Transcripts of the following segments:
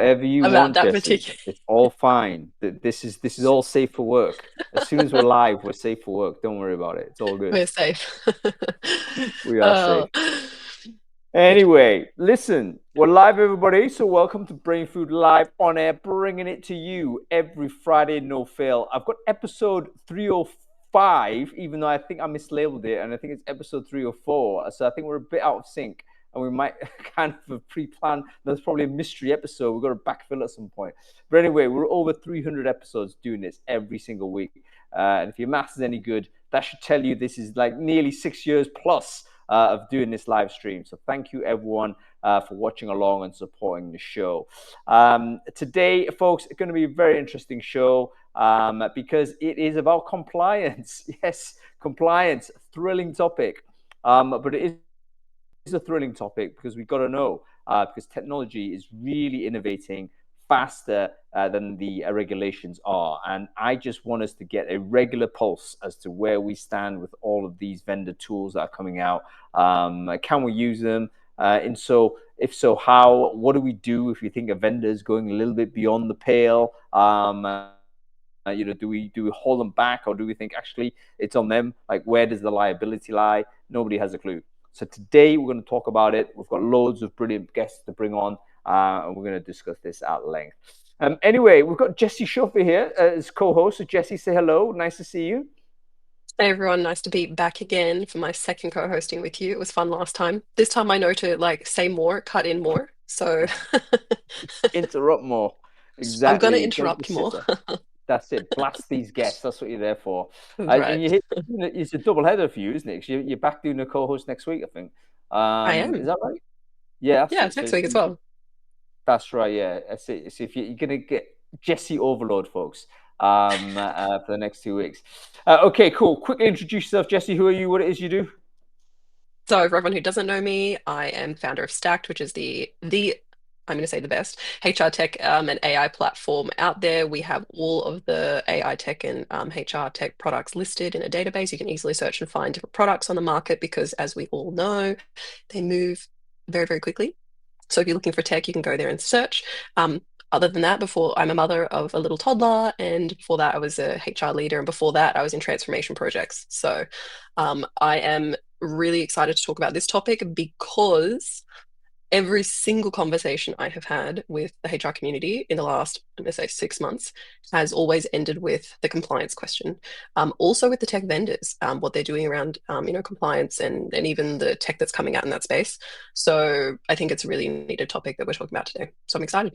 whatever you about want, that Jesse. particular. It's all fine. This is all safe for work. As soon as we're live, we're safe for work. Don't worry about it. It's all good. We're safe. We are safe. Oh, Anyway, listen, we're live, everybody. So welcome to Brainfood Live on air, bringing it to you every Friday, no fail. I've got episode 305, even though I think I mislabeled it, and I think it's episode 304. So I think we're a bit out of sync, and we might kind of pre-plan. There's probably a mystery episode. We've got to backfill at some point. But anyway, we're over 300 episodes doing this every single week. And if your maths is any good, that should tell you this is like nearly 6 years plus of doing this live stream. So thank you, everyone, for watching along and supporting the show. Today, folks, it's going to be a very interesting show because it is about compliance. Yes, compliance, thrilling topic. But it is a thrilling topic because we've got to know because technology is really innovating faster than the regulations are. And I just want us to get a regular pulse as to where we stand with all of these vendor tools that are coming out. Can we use them? And so, if so, how? What do we do if you think a vendor is going a little bit beyond the pale? Do we hold them back, or do we think actually it's on them? Like, where does the liability lie? Nobody has a clue. So today we're going to talk about it. We've got loads of brilliant guests to bring on, and we're going to discuss this at length. Anyway, we've got Jesse Schoffer here as co-host. So Jesse, say hello. Nice to see you. hey everyone, nice to be back again for my second co-hosting with you. It was fun last time. This time I know to like say more, cut in more. So Interrupt more. I'm gonna Exactly. Don't interrupt just sit more. there. That's it. Blast these guests. That's what you're there for. And Right. you hit. It's a double header for you, isn't it? 'Cause you're back doing a co-host next week, I think. I Is am. that right? Yeah, that's Yeah, it. it's next week as well. That's right. Yeah, that's it. So if you're going to get Jesse overload, folks, for the next 2 weeks. Okay, cool. Quickly introduce yourself, Jesse. Who are you? What it is you do? So for everyone who doesn't know me, I am founder of Stacked, which is the I'm going to say the best HR tech and AI platform out there. We have all of the AI tech and HR tech products listed in a database. You can easily search and find different products on the market because, as we all know, they move very, very quickly. So if you're looking for tech, you can go there and search. Other than that, before I'm a mother of a little toddler, and before that, I was a HR leader, and before that, I was in transformation projects. So I am really excited to talk about this topic because every single conversation I have had with the HR community in the last, I'm going to say 6 months, has always ended with the compliance question. Also with the tech vendors, what they're doing around, compliance and even the tech that's coming out in that space. So I think it's a really needed topic that we're talking about today. So I'm excited.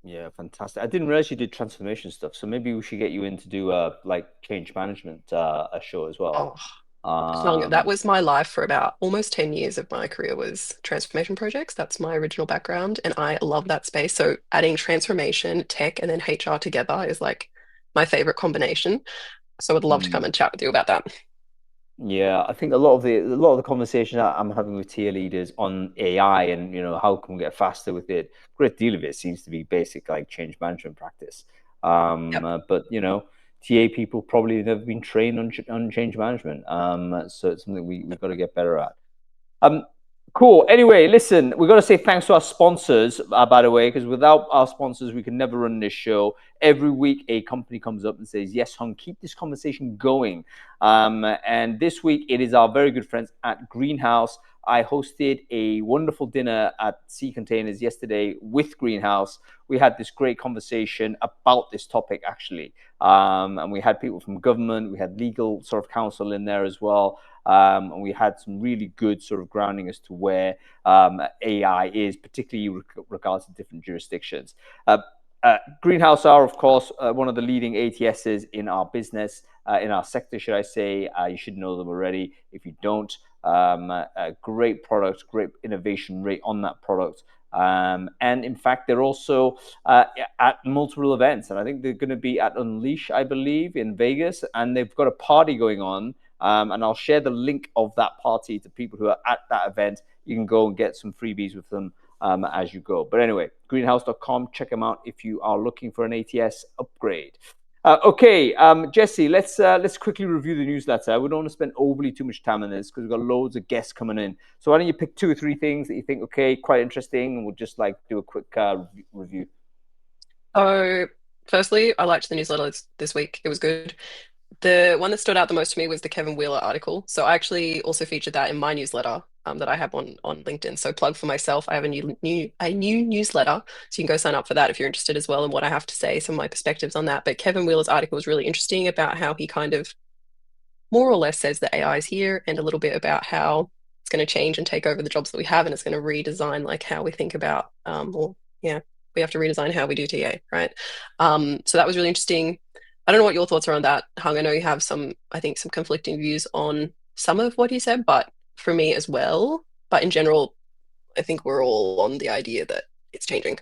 Yeah, fantastic. I didn't realize you did transformation stuff, so maybe we should get you in to do like change management a show as well. Oh, that Um, was my life for about almost 10 years of my career was transformation projects. That's my original background, and I love that space. So adding transformation, tech, and then HR together is like my favorite combination. So I'd love to come hmm. and chat with you about that. Yeah, I think a lot of the conversation that I'm having with tier leaders on AI and how can we get faster with it. Great deal of it seems to be basic like change management practice. Yep. But TA people probably have never been trained on change management. So it's something we've got to get better at. Um, cool. Anyway, listen, we've got to say thanks to our sponsors, by the way, because without our sponsors, we can never run this show. Every week, a company comes up and says, "Yes, Hung, keep this conversation going." And this week, it is our very good friends at Greenhouse. I hosted a wonderful dinner at Sea Containers yesterday with Greenhouse. We had this great conversation about this topic, actually. And we had people from government, we had legal sort of counsel in there as well. And we had some really good sort of grounding as to where AI is, particularly regards to different jurisdictions. Greenhouse are, of course, one of the leading ATSs in our business, in our sector, should I say. You should know them already. If you don't, a great product, great innovation rate on that product. And in fact, they're also at multiple events. And I think they're going to be at Unleash, I believe, in Vegas. And they've got a party going on. And I'll share the link of that party to people who are at that event. You can go and get some freebies with them as you go. But anyway, greenhouse.com, check them out if you are looking for an ATS upgrade. Okay, Jesse, let's quickly review the newsletter. We don't want to spend overly too much time on this because we've got loads of guests coming in. So why don't you pick two or three things that you think, okay, quite interesting, and we'll just like do a quick review. So, firstly, I liked the newsletter this week. It was good. The one that stood out the most to me was the Kevin Wheeler article. So I actually also featured that in my newsletter that I have on LinkedIn. So plug for myself. I have a new newsletter, so you can go sign up for that if you're interested as well in what I have to say, some of my perspectives on that. But Kevin Wheeler's article was really interesting about how he kind of more or less says that AI is here and a little bit about how it's going to change and take over the jobs that we have and it's going to redesign like how we think about or yeah, we have to redesign how we do TA, right? So that was really interesting. I don't know what your thoughts are on that, Hung. I know you have some, I think, some conflicting views on some of what he said, but for me as well. But in general, I think we're all on the idea that it's changing.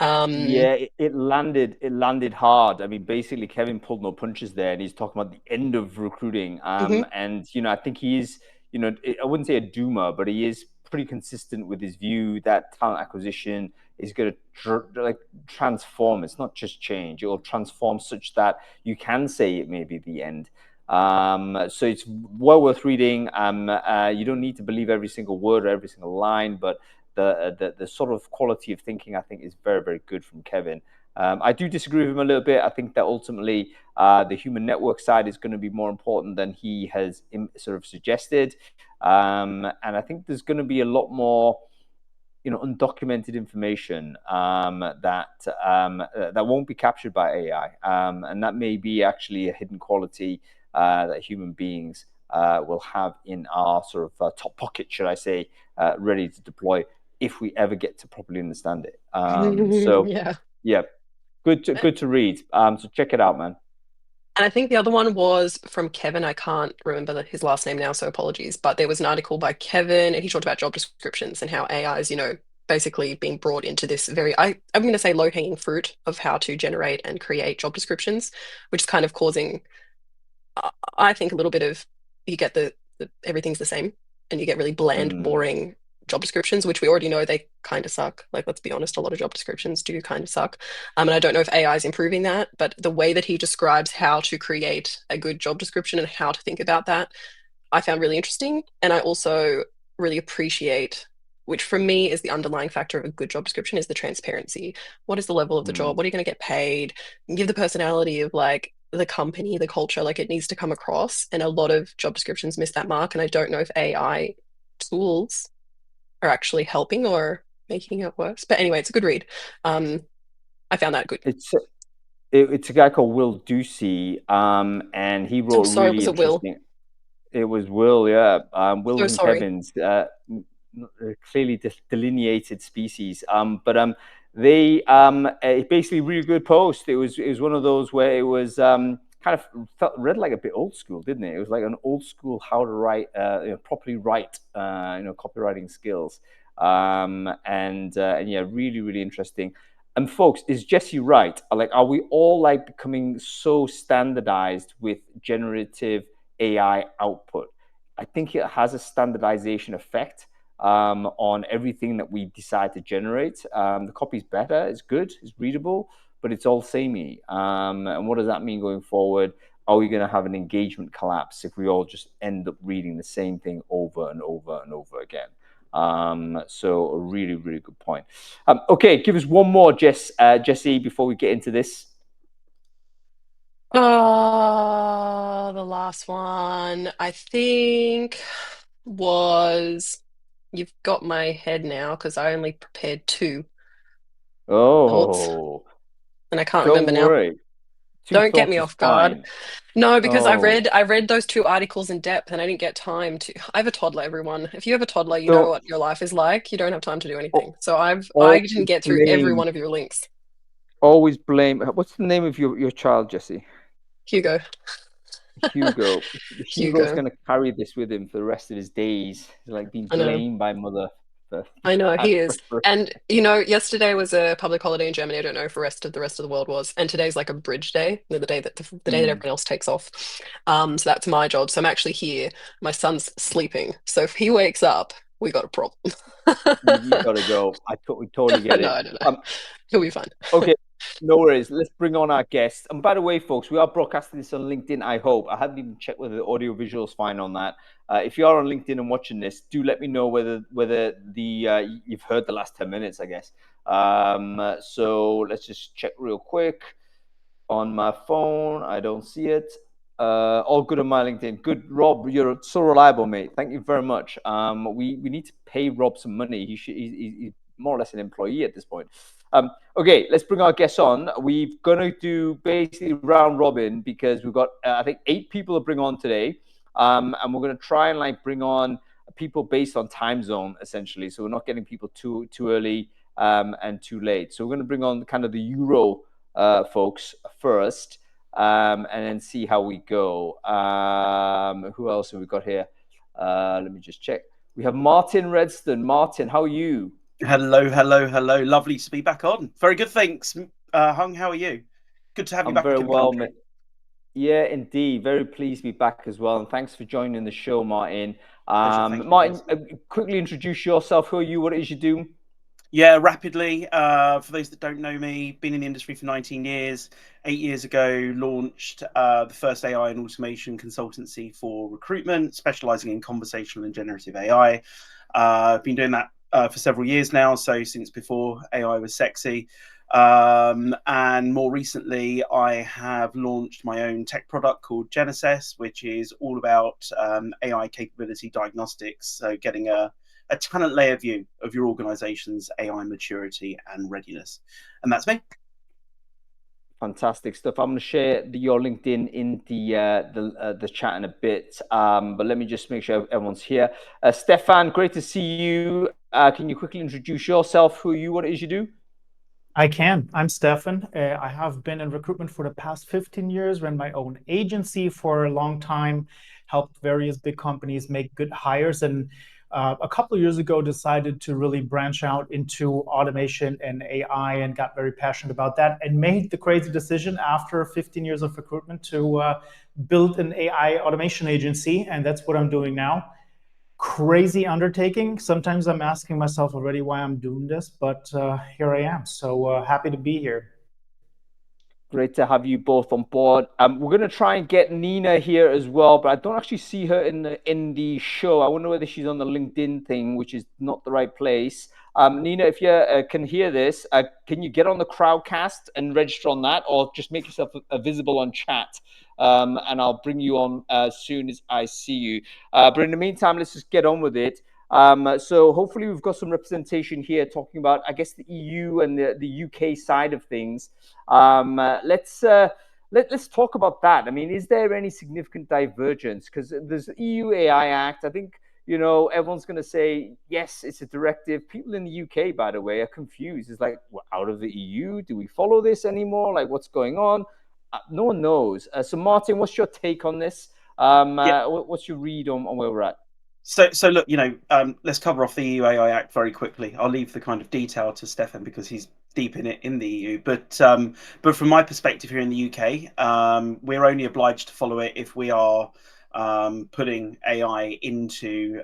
Um, Yeah, it landed hard. I mean, basically, Kevin pulled no punches there, and he's talking about the end of recruiting. mhm. And I think he is, I wouldn't say a doomer, but he is pretty consistent with his view that talent acquisition is going to like transform. It's not just change; it will transform such that you can say it may be the end. So it's well worth reading. You don't need to believe every single word or every single line, but the sort of quality of thinking I think is very, very good from Kevin. I do disagree with him a little bit. I think that ultimately the human network side is going to be more important than he has sort of suggested, and I think there's going to be a lot more undocumented information that won't be captured by AI, and that may be actually a hidden quality that human beings will have in our sort of top pocket, should I say, ready to deploy if we ever get to properly understand it. So Yeah. yeah, good to read. So check it out, man. And I think the other one was from Kevin. I can't remember his last name now, so apologies. But there was an article by Kevin, and he talked about job descriptions and how AI is, basically being brought into this I'm going to say low-hanging fruit of how to generate and create job descriptions, which is kind of causing I think a little bit of you get the everything's the same and you get really bland, Mm, boring job descriptions, which we already know they kind of suck. Like, let's be honest, a lot of job descriptions do kind of suck. And I don't know if AI is improving that, but the way that he describes how to create a good job description and how to think about that I found really interesting. And I also really appreciate, which for me is the underlying factor of a good job description, is the transparency. What is the level of the job? mm. What are you going to get paid? And give the personality of like the company, the culture, like it needs to come across. And a lot of job descriptions miss that mark. And I don't know if AI tools are actually helping or making it worse. But anyway, it's a good read. Um, I found that good. It's it's a guy called Will Ducey, and he I'm wrote a sorry, really was it Will? interesting. It was Will, yeah. So Will's and sorry. Kevin's clearly delineated species. But they basically really good post. It was one of those where it was kind of read like a bit old school, didn't it? It was like an old school how to write, properly write, copywriting skills. And yeah, really really interesting. And folks, is Jesse right? Like, are we all like becoming so standardized with generative AI output? I think it has a standardization effect on everything that we decide to generate. The copy's better, it's good, it's readable, but it's all samey. And what does that mean going forward? Are we going to have an engagement collapse if we all just end up reading the same thing over and over and over again? So a really, really good point. Okay, give us one more, Jesse, before we get into this. Oh, the last one, I think, was you've got my head now because I only prepared two thoughts Oh, and I can't don't remember now. worry. Two Don't get thoughts me is off guard. fine. No, because I Oh, read I read those two articles in depth and I didn't get time to. I have a toddler, everyone. If you have a toddler, you know don't what your life is like. You don't have time to do anything. al- So I always didn't get through every blame. one of your links. Always blame. What's the name of your child, Jesse? Hugo. Hugo. Hugo's Hugo. going to carry this with him for the rest of his days. He's like being I know. blamed by mother for I know bad he is. preparation. And yesterday was a public holiday in Germany. I don't know if the rest of the world was. And today's like a bridge day, the day that the day that Mm, everyone else takes off. So that's my job. So I'm actually here. My son's sleeping. So if he wakes up, we got a problem. you got to go. We totally No, get it. I don't know. He'll be fine. Okay. No worries. Let's bring on our guest. And by the way, folks, we are broadcasting this on LinkedIn, I hope. I haven't even checked whether the audio visual is fine on that. If you are on LinkedIn and watching this, do let me know whether you've heard the last 10 minutes, I guess. So let's just check real quick on my phone. I don't see it. All good on my LinkedIn. Good, Rob. You're so reliable, mate. Thank you very much. We need to pay Rob some money. He's more or less an employee at this point. Okay, let's bring our guests on. We're gonna do basically round robin because we've got I think 8 people to bring on today, and we're gonna try and like bring on people based on time zone essentially. So we're not getting people too early and too late. So we're gonna bring on kind of the Euro folks first, and then see how we go. Who else have we got here? Let me just check. We have Martin Redston. Martin, how are you? Hello, hello, hello. Lovely to be back on. Very good, thanks. Hung, how are you? Good to have you I'm back very in the well, country. yeah, indeed. Very pleased to be back as well. And thanks for joining the show, Martin. Pleasure, thank you. Martin, quickly introduce yourself. Who are you? What it is you do? Yeah, rapidly. For those that don't know me, been in the industry for 19 years. 8 years ago, launched the first AI and automation consultancy for recruitment, specializing in conversational and generative AI. I've been doing that for several years now, so since before AI was sexy. And more recently, I have launched my own tech product called Genesis, which is all about AI capability diagnostics. So getting a talent layer view of your organization's AI maturity and readiness. And that's me. Fantastic stuff. I'm going to share your LinkedIn in the chat in a bit, but let me just make sure everyone's here. Stefan, great to see you. Can you quickly introduce yourself? Who are you? What it is you do? I can. I'm Stefan. I have been in recruitment for the past 15 years, ran my own agency for a long time, helped various big companies make good hires, and a couple of years ago decided to really branch out into automation and AI and got very passionate about that and made the crazy decision after 15 years of recruitment to build an AI automation agency, and that's what I'm doing now. Crazy undertaking. Sometimes I'm asking myself already why I'm doing this, but here I am. So happy to be here. Great to have you both on board. We're going to try and get Nina here as well, but I don't actually see her in the show. I wonder whether she's on the LinkedIn thing, which is not the right place. Nina, if you can hear this, can you get on the Crowdcast and register on that, or just make yourself visible on chat? And I'll bring you on as soon as I see you. But in the meantime, let's just get on with it. So hopefully we've got some representation here talking about, I guess, the EU and the UK side of things. Let's talk about that. I mean, is there any significant divergence? Because there's the EU AI Act. I think, everyone's going to say, yes, it's a directive. People in the UK, by the way, are confused. It's like, we're out of the EU. Do we follow this anymore? Like, what's going on? No one knows. So Martin, what's your take on this? What's your read on where we're at? So look, let's cover off the EU AI Act very quickly. I'll leave the kind of detail to Stefan because he's deep in it in the EU. But from my perspective here in the UK, we're only obliged to follow it if we are putting AI into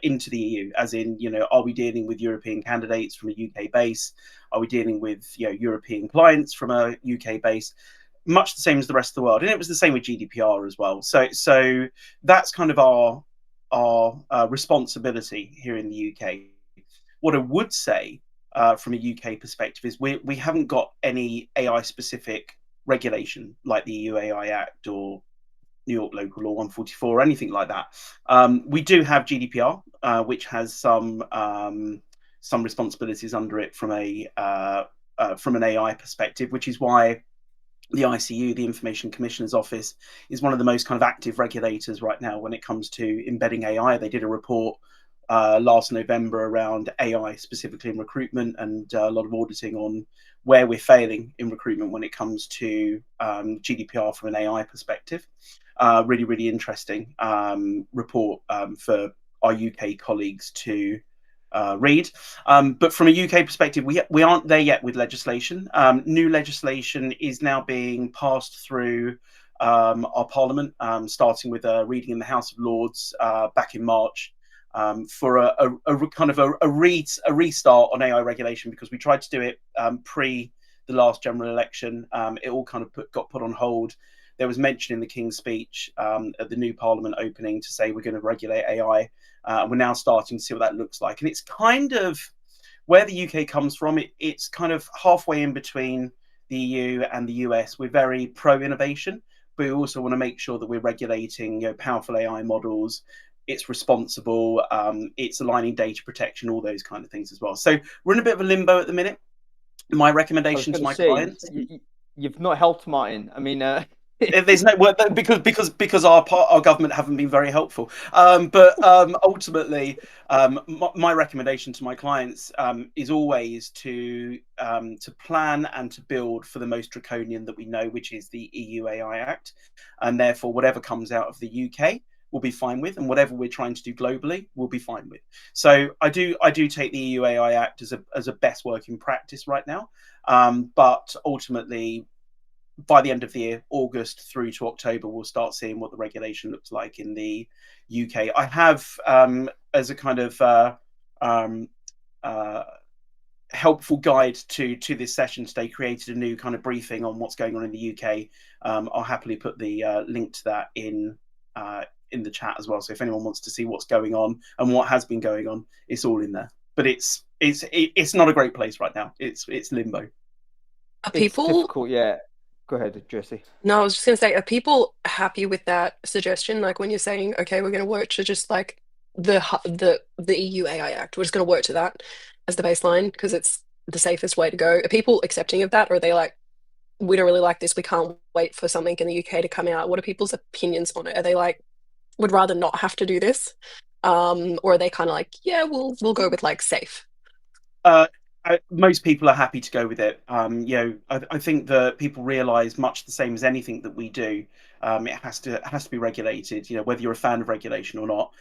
into the EU, as in, are we dealing with European candidates from a UK base? Are we dealing with European clients from a UK base? Much the same as the rest of the world, and it was the same with GDPR as well. So that's kind of our responsibility here in the UK. What I would say from a UK perspective is we haven't got any AI specific regulation like the EU AI Act or New York Local Law 144 or anything like that. We do have GDPR, which has some responsibilities under it from an AI perspective, which is why the ICU, the Information Commissioner's Office, is one of the most kind of active regulators right now when it comes to embedding AI. They did a report last November around AI specifically in recruitment, and a lot of auditing on where we're failing in recruitment when it comes to GDPR from an AI perspective. Really, really interesting report for our UK colleagues to read. But from a UK perspective, we aren't there yet with legislation. New legislation is now being passed through our Parliament, starting with a reading in the House of Lords back in March. for a kind of a restart on AI regulation, because we tried to do it pre the last general election. It all kind of got put on hold. There was mention in the King's speech at the new Parliament opening to say we're going to regulate AI. We're now starting to see what that looks like, and it's kind of where the UK comes from. It's kind of halfway in between the EU and the US. We're very pro innovation, but we also want to make sure that we're regulating, powerful AI models. It's responsible. It's aligning data protection, all those kind of things as well. So we're in a bit of a limbo at the minute. My recommendation to my clients. You've not helped Martin. I mean, there's no word because our government haven't been very helpful. But ultimately, my recommendation to my clients is always to plan and to build for the most draconian that we know, which is the EU AI Act, and therefore whatever comes out of the UK we'll be fine with, and whatever we're trying to do globally we'll be fine with. So I do take the EU AI Act as a best working practice right now, but ultimately, by the end of the year, August through to October, we'll start seeing what the regulation looks like in the UK. I have, as a kind of helpful guide to this session today, created a new kind of briefing on what's going on in the UK. I'll happily put the link to that in the chat as well. So if anyone wants to see what's going on and what has been going on, it's all in there. But it's not a great place right now. It's limbo. Are people it's difficult, yeah. Go ahead, Jesse. No, I was just going to say, are people happy with that suggestion? Like when you're saying, okay, we're going to work to just like the EU AI Act, we're just going to work to that as the baseline because it's the safest way to go. Are people accepting of that, or are they like, we don't really like this, we can't wait for something in the UK to come out? What are people's opinions on it? Are they like, would rather not have to do this, or are they kind of like, yeah, we'll go with like safe? Most people are happy to go with it. I think that people realise, much the same as anything that we do, it has to be regulated. Whether you're a fan of regulation or not.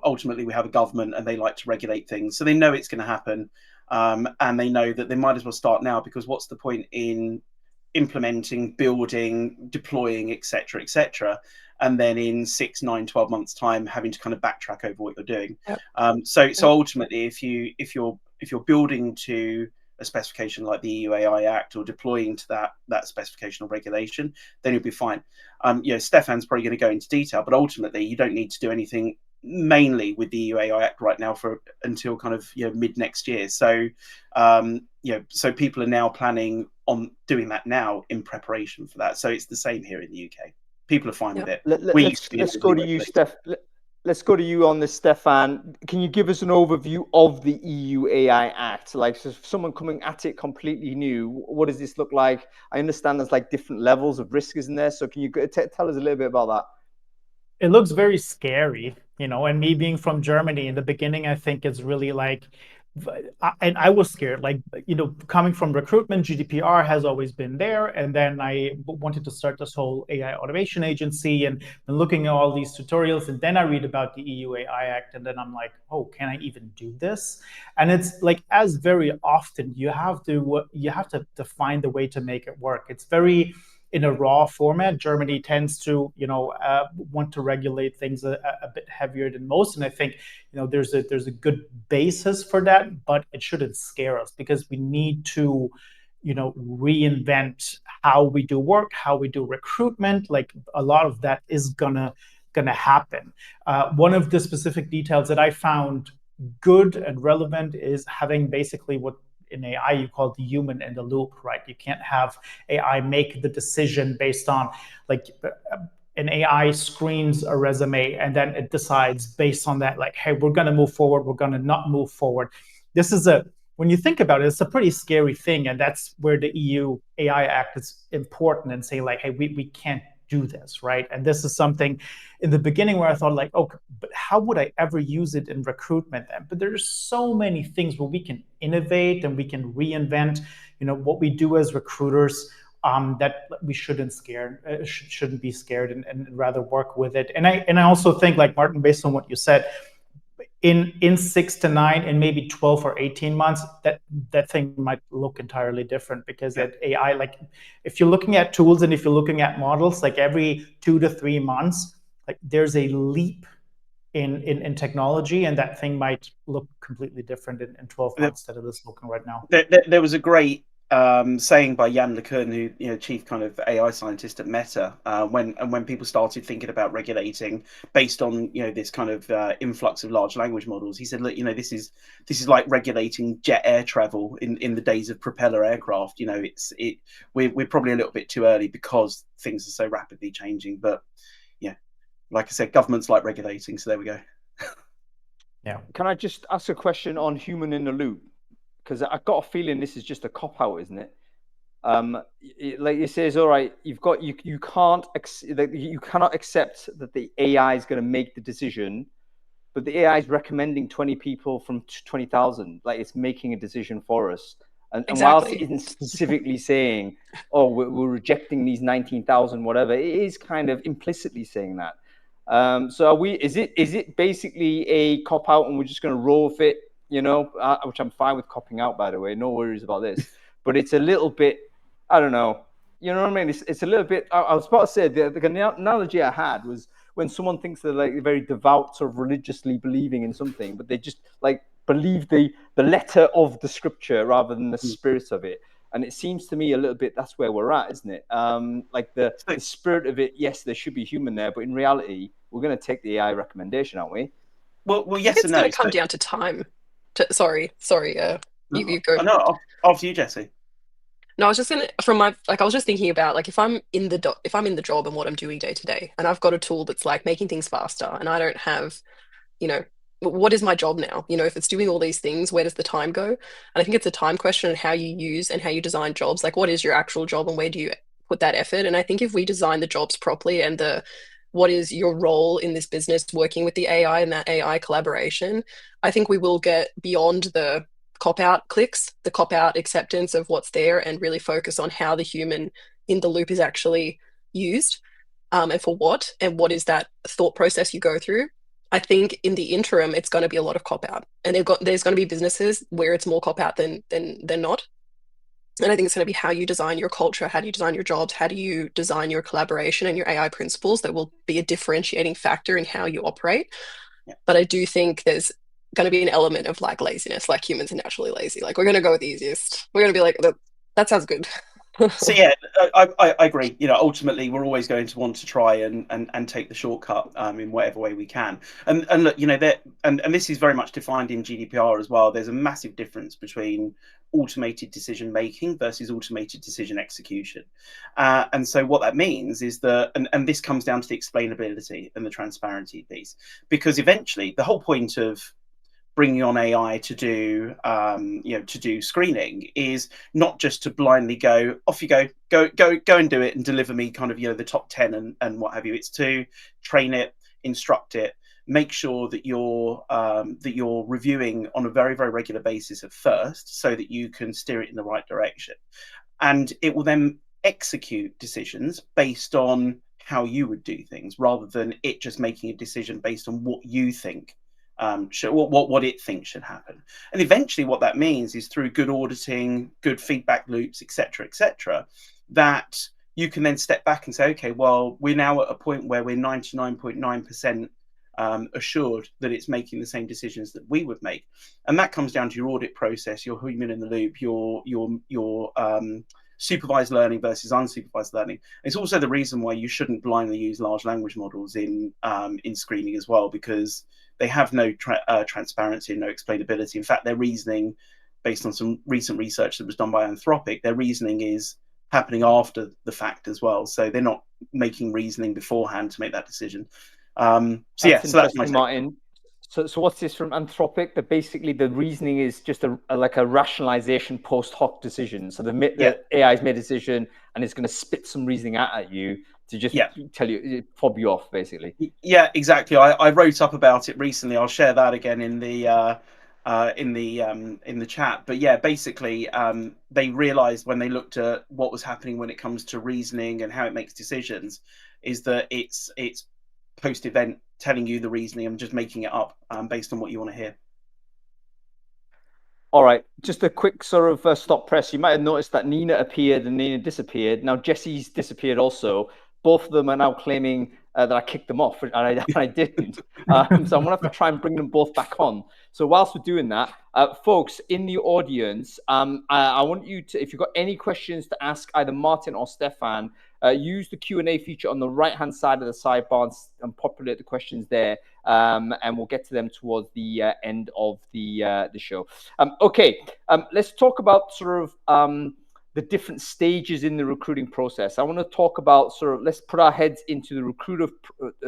Ultimately, we have a government, and they like to regulate things, so they know it's going to happen, and they know that they might as well start now, because what's the point in implementing, building, deploying, etc., and then in 6, 9, 12 months time having to kind of backtrack over what you're doing. Yep. So ultimately, if you're building to a specification like the EU AI Act, or deploying to that specification or regulation, then you'll be fine. Stefan's probably going to go into detail, but ultimately you don't need to do anything mainly with the EU AI Act right now until kind of mid next year. So so people are now planning on doing that now in preparation for that. So it's the same here in the UK. People are fine with it. Let's go to you, Steph. Let's go to you on this, Stefan. Can you give us an overview of the EU AI Act? Like, so someone coming at it completely new, what does this look like? I understand there's like different levels of risk, isn't there? So can you tell us a little bit about that? It looks very scary, and me being from Germany in the beginning, I think it's really like, and I was scared, like, coming from recruitment, GDPR has always been there. And then I wanted to start this whole AI automation agency, and looking at all these tutorials. And then I read about the EU AI Act, and then I'm like, oh, can I even do this? And it's like, as very often, you have to find a way to make it work. It's very in a raw format. Germany tends to, want to regulate things a bit heavier than most, and I think, there's a good basis for that, but it shouldn't scare us, because we need to, reinvent how we do work, how we do recruitment. Like, a lot of that is gonna happen. One of the specific details that I found good and relevant is having basically what in AI you call the human in the loop, right? You can't have AI make the decision based on, like, an AI screens a resume and then it decides based on that, like, hey, we're going to move forward, we're going to not move forward. This is when you think about it, it's a pretty scary thing. And that's where the EU AI Act is important, and say, like, hey, we can't do this, right? And this is something in the beginning where I thought, like, okay, but how would I ever use it in recruitment then? But there's so many things where we can innovate and we can reinvent, what we do as recruiters, that we shouldn't be scared, and rather work with it. And I also think, like, Martin, based on what you said, in 6 to 9 and maybe 12 or 18 months, that thing might look entirely different, because that AI, like, if you're looking at tools and if you're looking at models, like, every 2 to 3 months, like, there's a leap in technology, and that thing might look completely different in 12 months than it is looking right now. There was a great saying by Jan LeCun, who chief kind of AI scientist at Meta, when people started thinking about regulating based on this kind of influx of large language models. He said, look, this is like regulating jet air travel in the days of propeller aircraft. We're probably a little bit too early because things are so rapidly changing. But yeah, like I said, governments like regulating, so there we go. Yeah. Can I just ask a question on human in the loop? Because I've got a feeling this is just a cop out, isn't it? Like it says, all right, you cannot accept that the AI is going to make the decision, but the AI is recommending 20 people from 20,000. Like it's making a decision for us. And whilst it isn't specifically saying, oh, we're rejecting these 19,000, whatever, it is kind of implicitly saying that. So is it basically a cop out and we're just going to roll with it, which I'm fine with copping out, by the way, no worries about this, but it's a little bit, I don't know, you know what I mean? It's a little bit, I was about to say, the analogy I had was when someone thinks they're like very devout, sort of religiously believing in something, but they just like believe the letter of the scripture rather than the spirit of it. And it seems to me a little bit that's where we're at, isn't it? Like the spirit of it, yes, there should be human there, but in reality, we're going to take the AI recommendation, aren't we? Well, yes and no. It's going to come down to time. Sorry. You go. No, after you, Jesse. No, I was just gonna I was just thinking about like if I'm in the job and what I'm doing day to day, and I've got a tool that's like making things faster, and I don't have, what is my job now? If it's doing all these things, where does the time go? And I think it's a time question and how you use and how you design jobs. Like, what is your actual job and where do you put that effort? And I think if we design the jobs properly and what is your role in this business working with the AI and that AI collaboration, I think we will get beyond the cop-out clicks, the cop-out acceptance of what's there, and really focus on how the human in the loop is actually used, and for what, and what is that thought process you go through. I think in the interim, it's going to be a lot of cop-out, and there's going to be businesses where it's more cop-out than not. And I think it's going to be how you design your culture, how do you design your jobs, how do you design your collaboration and your AI principles that will be a differentiating factor in how you operate. Yeah. But I do think there's going to be an element of like laziness, like humans are naturally lazy. Like we're going to go with the easiest. We're going to be like, that sounds good. So yeah, I agree. Ultimately, we're always going to want to try and take the shortcut in whatever way we can. And look, and this is very much defined in GDPR as well. There's a massive difference between automated decision making versus automated decision execution. And so what that means is that, and this comes down to the explainability and the transparency piece, because eventually the whole point of bringing on AI to do screening is not just to blindly go off you go and do it and deliver me kind of the top 10 and what have you. It's to train it, instruct it, make sure that you're reviewing on a very, very regular basis at first, so that you can steer it in the right direction, and it will then execute decisions based on how you would do things, rather than it just making a decision based on what you think. What it thinks should happen. And eventually what that means is, through good auditing, good feedback loops, etc., that you can then step back and say, okay, well, we're now at a point where we're 99.9% assured that it's making the same decisions that we would make. And that comes down to your audit process, your human in the loop, your supervised learning versus unsupervised learning. It's also the reason why you shouldn't blindly use large language models in screening as well, because they have no transparency and no explainability. In fact, their reasoning, based on some recent research that was done by Anthropic, their reasoning is happening after the fact as well. So they're not making reasoning beforehand to make that decision. That's my Martin. So what's this from Anthropic? That basically the reasoning is just like a rationalization post hoc decision. So the AI's made a decision and it's going to spit some reasoning out at you to just tell you, fob you off, basically. Yeah, exactly. I wrote up about it recently. I'll share that again in the chat. But yeah, basically, they realized when they looked at what was happening when it comes to reasoning and how it makes decisions, is that it's post-event telling you the reasoning and just making it up based on what you want to hear. All right, just a quick sort of stop press. You might have noticed that Nina appeared and Nina disappeared. Now Jesse's disappeared also. Both of them are now claiming that I kicked them off, and I didn't. So I'm gonna have to try and bring them both back on. So whilst we're doing that, folks in the audience, I want you to, if you've got any questions to ask either Martin or Stefan, use the Q&A feature on the right-hand side of the sidebar and populate the questions there, and we'll get to them towards the end of the show. Okay, let's talk about sort of the different stages in the recruiting process. I want to talk about sort of, let's put our heads into the recruiter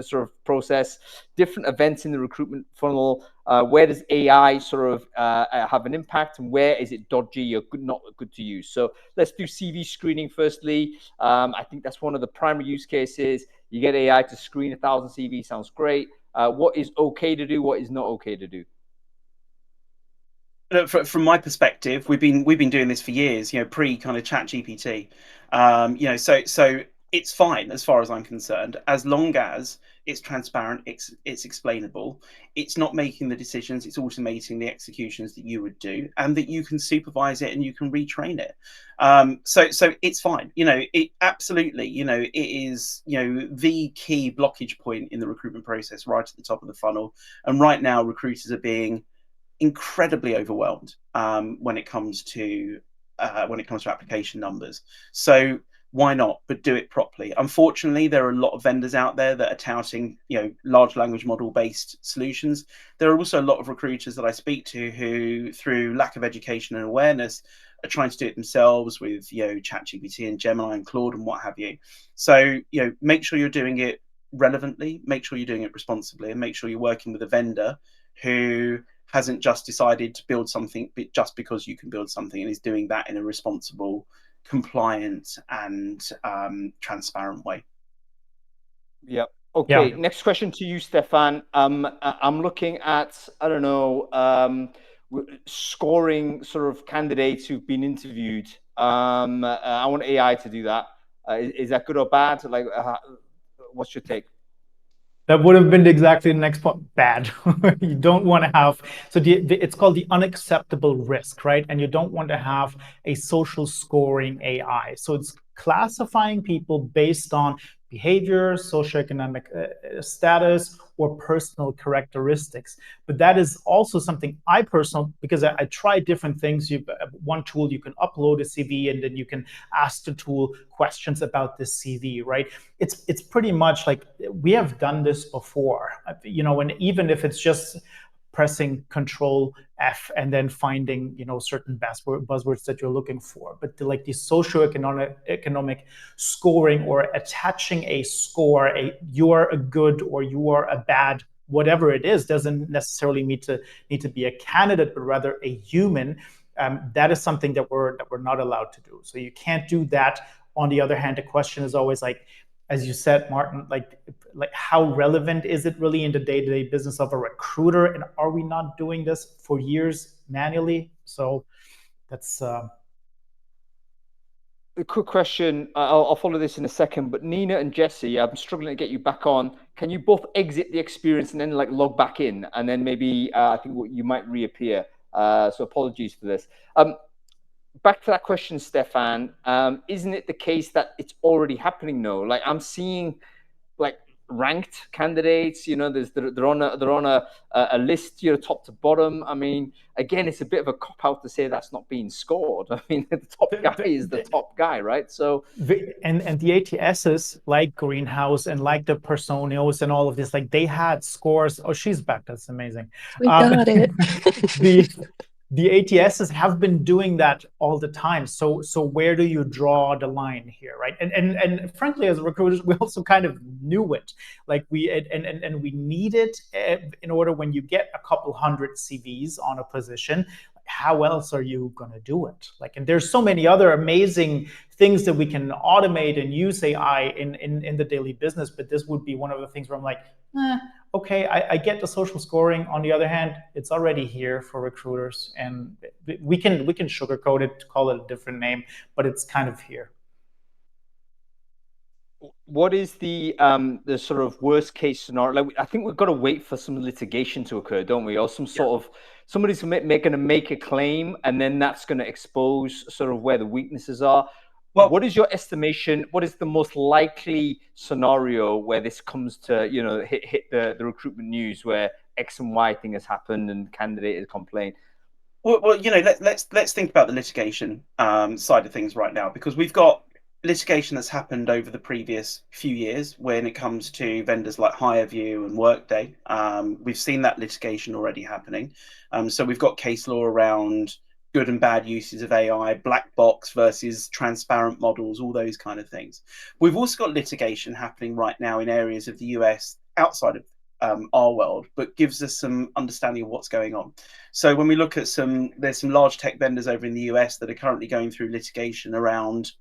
sort of process, different events in the recruitment funnel. Where does AI sort of have an impact, and where is it dodgy or not good to use? So let's do CV screening firstly. I think that's one of the primary use cases. You get AI to screen 1,000 CVs, sounds great. What is okay to do? What is not okay to do? From my perspective, we've been doing this for years, pre kind of ChatGPT. So it's fine as far as I'm concerned, as long as it's transparent, it's explainable, it's not making the decisions, it's automating the executions that you would do, and that you can supervise it and you can retrain it. So it's fine. It absolutely, it is, the key blockage point in the recruitment process, right at the top of the funnel. And right now, recruiters are being incredibly overwhelmed when it comes to application numbers. So why not? But do it properly. Unfortunately, there are a lot of vendors out there that are touting, large language model based solutions. There are also a lot of recruiters that I speak to who, through lack of education and awareness, are trying to do it themselves with ChatGPT and Gemini and Claude and what have you. So make sure you're doing it relevantly, make sure you're doing it responsibly, and make sure you're working with a vendor who hasn't just decided to build something just because you can build something, and is doing that in a responsible, compliant, and transparent way. Yeah. Okay. Yeah. Next question to you, Stefan. I'm looking at, I don't know, scoring sort of candidates who've been interviewed. I want AI to do that. Is that good or bad? Like, what's your take? That would have been exactly the next point. Bad. You don't want to have, so it's called the unacceptable risk, right? And you don't want to have a social scoring AI. So it's classifying people based on behavior, socioeconomic status, or personal characteristics. But that is also something I personally, because I try different things. One tool, you can upload a CV and then you can ask the tool questions about this CV, right? It's pretty much like, we have done this before, and even if it's just pressing Control F and then finding, certain buzzwords that you're looking for. But the socioeconomic scoring, or attaching a score, you are a good or you are a bad, whatever it is, doesn't necessarily need to be a candidate, but rather a human. That is something that we're not allowed to do. So you can't do that. On the other hand, the question is always like, as you said, Martin, like how relevant is it really in the day-to-day business of a recruiter? And are we not doing this for years manually? So that's a quick question. I'll follow this in a second, but Nina and Jesse, I'm struggling to get you back on. Can you both exit the experience and then log back in? And then maybe I think you might reappear. So apologies for this. Back to that question, Stefan, isn't it the case that it's already happening now? Like, I'm seeing ranked candidates, they're on a list, top to bottom. I mean, again, it's a bit of a cop out to say that's not being scored. I mean, the top guy is the top guy, right? So and the ATSs like Greenhouse and like the Personos and all of this, like they had scores. Oh, she's back. That's amazing. We got it. The ATSs have been doing that all the time. So where do you draw the line here, right? And frankly, as recruiters, we also kind of knew it. Like we need it in order, when you get a couple hundred CVs on a position, how else are you going to do it? And there's so many other amazing things that we can automate and use AI in the daily business. But this would be one of the things where I'm like, okay, I get the social scoring. On the other hand, it's already here for recruiters, and we can sugarcoat it, call it a different name, but it's kind of here. What is the sort of worst case scenario? I think we've got to wait for some litigation to occur, don't we? Or some sort of, somebody's going to make a claim, and then that's going to expose sort of where the weaknesses are. Well, what is your estimation? What is the most likely scenario where this comes to, you know, hit the recruitment news where X and Y thing has happened and candidate has complained? Well, you know, let's think about the litigation side of things right now, because we've got litigation that's happened over the previous few years when it comes to vendors like HireVue and Workday. We've seen that litigation already happening. So we've got case law around good and bad uses of AI, black box versus transparent models, all those kind of things. We've also got litigation happening right now in areas of the US outside of our world, but gives us some understanding of what's going on. So when we look at there's some large tech vendors over in the US that are currently going through litigation around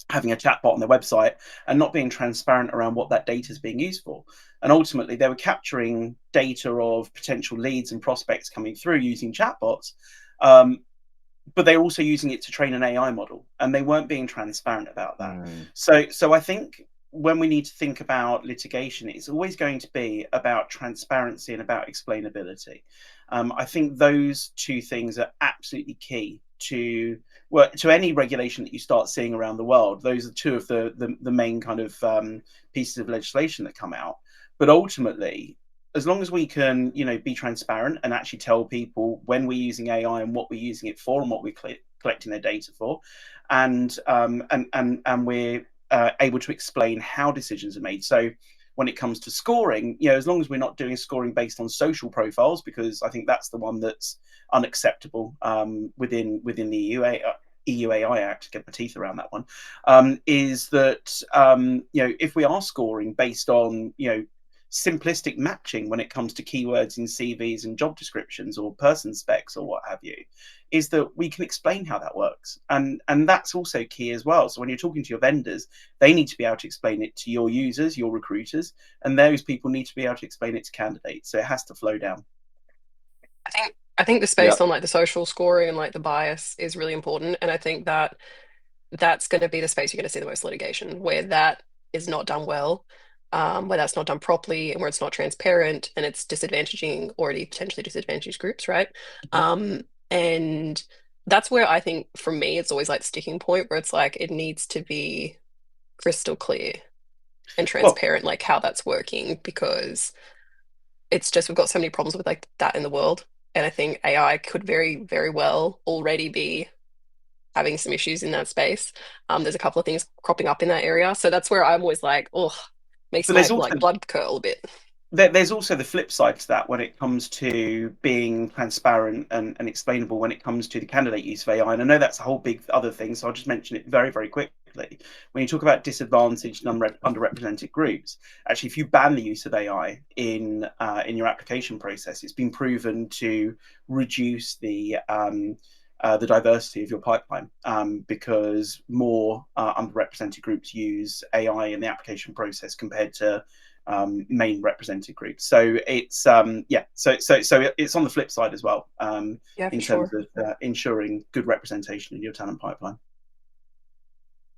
having a chatbot on their website and not being transparent around what that data is being used for. And ultimately, they were capturing data of potential leads and prospects coming through using chatbots, but they're also using it to train an AI model, and they weren't being transparent about that. So I think when we need to think about litigation, it's always going to be about transparency and about explainability. I think those two things are absolutely key to any regulation that you start seeing around the world. Those are two of the main kind of pieces of legislation that come out. But ultimately, as long as we can, you know, be transparent and actually tell people when we're using AI and what we're using it for and what we're collecting their data for, and we're able to explain how decisions are made. So when it comes to scoring, you know, as long as we're not doing scoring based on social profiles, because I think that's the one that's unacceptable within the EU AI Act, get my teeth around that one, is that, you know, if we are scoring based on, you know, simplistic matching when it comes to keywords in CVs and job descriptions or person specs or what have you, is that we can explain how that works. And that's also key as well. So when you're talking to your vendors, they need to be able to explain it to your users, your recruiters, and those people need to be able to explain it to candidates. So it has to flow down. I think the space on like the social scoring and like the bias is really important. And I think that that's going to be the space you're going to see the most litigation, where that is not done well, where that's not done properly, and where it's not transparent and it's disadvantaging already potentially disadvantaged groups, right? And that's where I think, for me, it's always like the sticking point where it's like it needs to be crystal clear and transparent, like how that's working, because it's just we've got so many problems with like that in the world. And I think AI could very, very well already be having some issues in that space. There's a couple of things cropping up in that area. So that's where I'm always like, oh, makes my like blood curl a bit. There's also the flip side to that when it comes to being transparent and explainable when it comes to the candidate use of AI. And I know that's a whole big other thing, so I'll just mention it very, very quickly. When you talk about disadvantaged and underrepresented groups, actually, if you ban the use of AI in your application process, it's been proven to reduce the diversity of your pipeline, because more underrepresented groups use AI in the application process compared to main represented groups. So it's so it's on the flip side as well, in terms of ensuring good representation in your talent pipeline.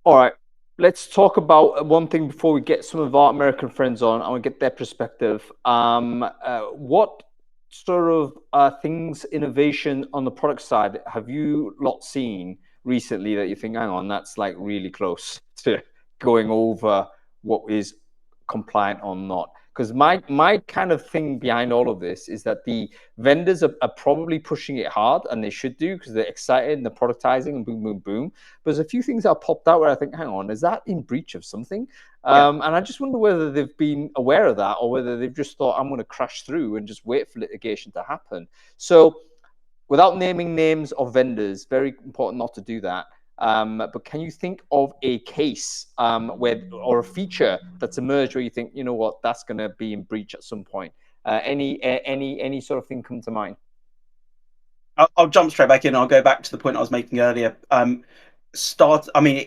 All right, let's talk about one thing before we get some of our American friends on. I want to get their perspective. What sort of things, innovation on the product side, have you lot seen recently that you think, hang on, that's like really close to going over what is compliant or not? Because my kind of thing behind all of this is that the vendors are probably pushing it hard, and they should do, because they're excited and they're productizing and boom, boom, boom. But there's a few things that popped out where I think, hang on, is that in breach of something? And I just wonder whether they've been aware of that, or whether they've just thought, I'm going to crash through and just wait for litigation to happen. So without naming names of vendors, very important not to do that. But can you think of a case or a feature that's emerged where you think, you know what, that's going to be in breach at some point? Any sort of thing come to mind? I'll jump straight back in. I'll go back to the point I was making earlier. I mean,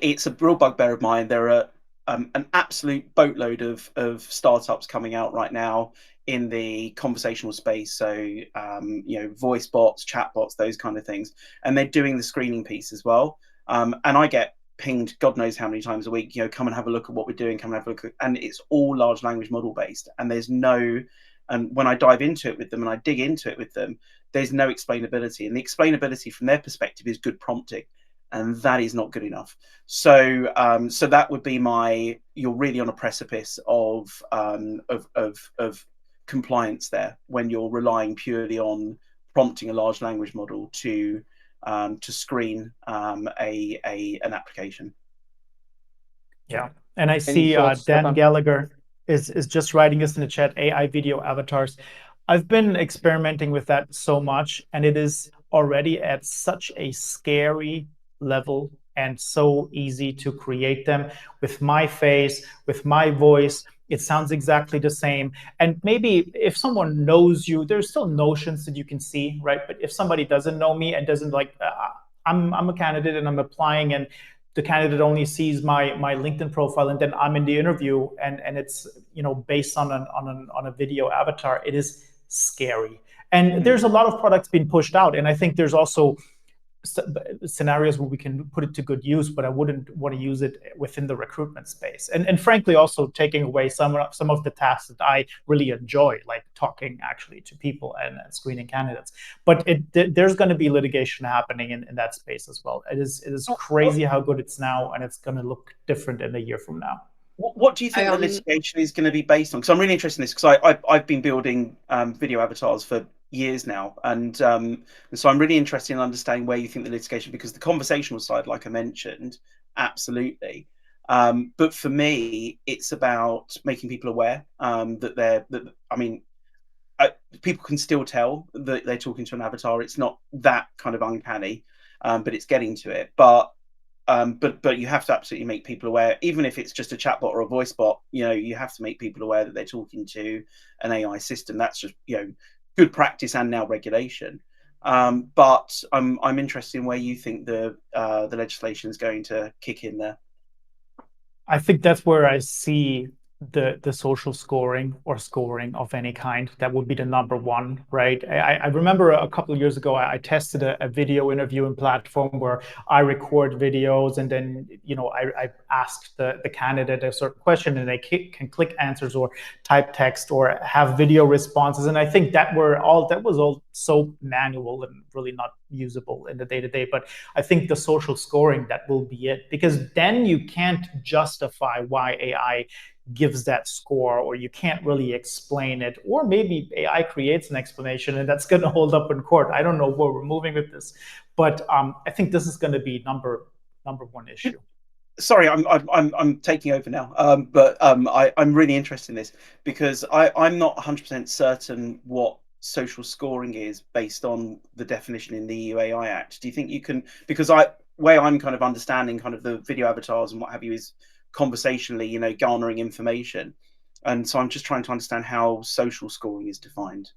it's a real bugbear of mine. There are an absolute boatload of startups coming out right now in the conversational space. So, you know, voice bots, chat bots, those kind of things. And they're doing the screening piece as well. And I get pinged God knows how many times a week, you know, come and have a look at what we're doing, come and have a look at, and it's all large language model based. And and when I dive into it with them and I dig into it with them, there's no explainability. And the explainability from their perspective is good prompting. and that is not good enough. So so that would be you're really on a precipice of compliance there when you're relying purely on prompting a large language model to screen an application. Yeah, and I Any see thoughts, Dan Stefan? Gallagher is just writing us in the chat, AI video avatars. I've been experimenting with that so much, and it is already at such a scary level and so easy to create them with my face, with my voice. It sounds exactly the same. And maybe if someone knows you, there's still notions that you can see, right? But if somebody doesn't know me and doesn't like, I'm a candidate and I'm applying, and the candidate only sees my LinkedIn profile, and then I'm in the interview, and it's based on a video avatar. It is scary, and there's a lot of products being pushed out, and I think there's also scenarios where we can put it to good use, but I wouldn't want to use it within the recruitment space. And frankly, also taking away some of the tasks that I really enjoy, like talking actually to people and screening candidates. But there's going to be litigation happening in that space as well. It is crazy how good it's now, and it's going to look different in a year from now. What do you think the litigation is going to be based on? Because I'm really interested in this, because I've been building video avatars for years now, and so I'm really interested in understanding where you think the litigation, because the conversational side, like I mentioned, absolutely, but for me it's about making people aware that people can still tell that they're talking to an avatar. It's not that kind of uncanny, but it's getting to it. But you have to absolutely make people aware, even if it's just a chatbot or a voice bot. You have to make people aware that they're talking to an AI system. That's just good practice and now regulation. But I'm interested in where you think the legislation is going to kick in there. I think that's where I see the social scoring or scoring of any kind. That would be the number one, right? I remember a couple of years ago, I tested a video interviewing platform where I record videos, and then I asked the candidate a certain question, and they can click answers or type text or have video responses. And I think that was all so manual and really not usable in the day-to-day. But I think the social scoring, that will be it, because then you can't justify why AI gives that score, or you can't really explain it, or maybe AI creates an explanation and that's going to hold up in court. I don't know where we're moving with this, but I think this is going to be number one issue. Sorry, I'm taking over now, but I'm really interested in this, because I'm not 100% certain what social scoring is based on the definition in the EU AI Act. Do you think you can, because way I'm kind of understanding kind of the video avatars and what have you is conversationally, garnering information, and so I'm just trying to understand how social scoring is defined.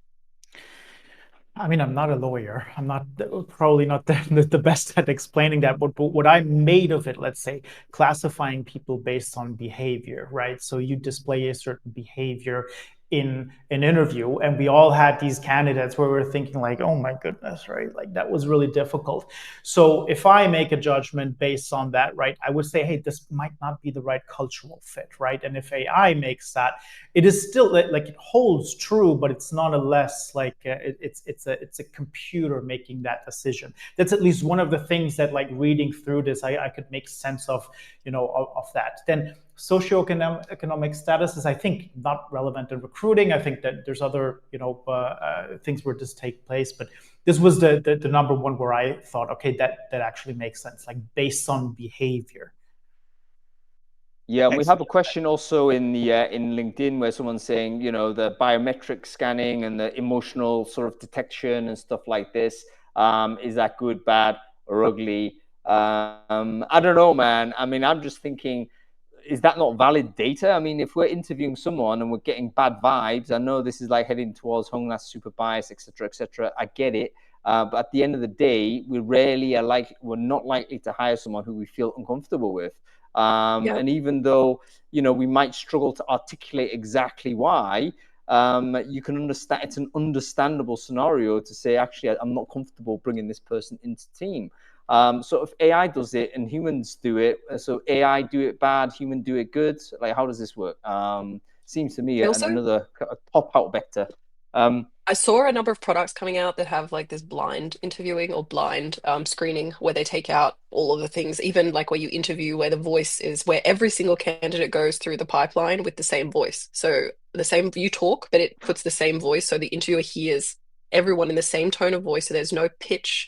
I mean, I'm not a lawyer. I'm probably not the best at explaining that. But what I made of it, let's say, classifying people based on behavior, right? So you display a certain behavior in an interview, and we all had these candidates where we're thinking like, oh my goodness, right? Like that was really difficult. So if I make a judgment based on that, right, I would say, hey, this might not be the right cultural fit, right? And if AI makes that, it is still like it holds true, but it's nonetheless like it's a computer making that decision. That's at least one of the things that, like, reading through this, I could make sense of, of that. Then socioeconomic status is, I think, not relevant in recruiting. I think that there's other things where this take place, but this was the number one where I thought, okay, that actually makes sense, like based on behavior. Yeah, and we have a question also in LinkedIn where someone's saying, the biometric scanning and the emotional sort of detection and stuff like this, is that good, bad, or ugly? I don't know, man. I mean, I'm just thinking, is that not valid data? I mean, if we're interviewing someone and we're getting bad vibes, I know this is like heading towards that's super bias, etc., etc. I get it. But at the end of the day, we're not likely to hire someone who we feel uncomfortable with. And even though, we might struggle to articulate exactly why, you can understand, it's an understandable scenario to say, actually, I'm not comfortable bringing this person into the team. So if AI does it and humans do it, so AI do it bad, human do it good, like how does this work? Seems to me another pop out vector. I saw a number of products coming out that have like this blind interviewing or blind screening where they take out all of the things, even like where you interview, where the voice is, where every single candidate goes through the pipeline with the same voice. So the same, you talk, but it puts the same voice. So the interviewer hears everyone in the same tone of voice. So there's no pitch,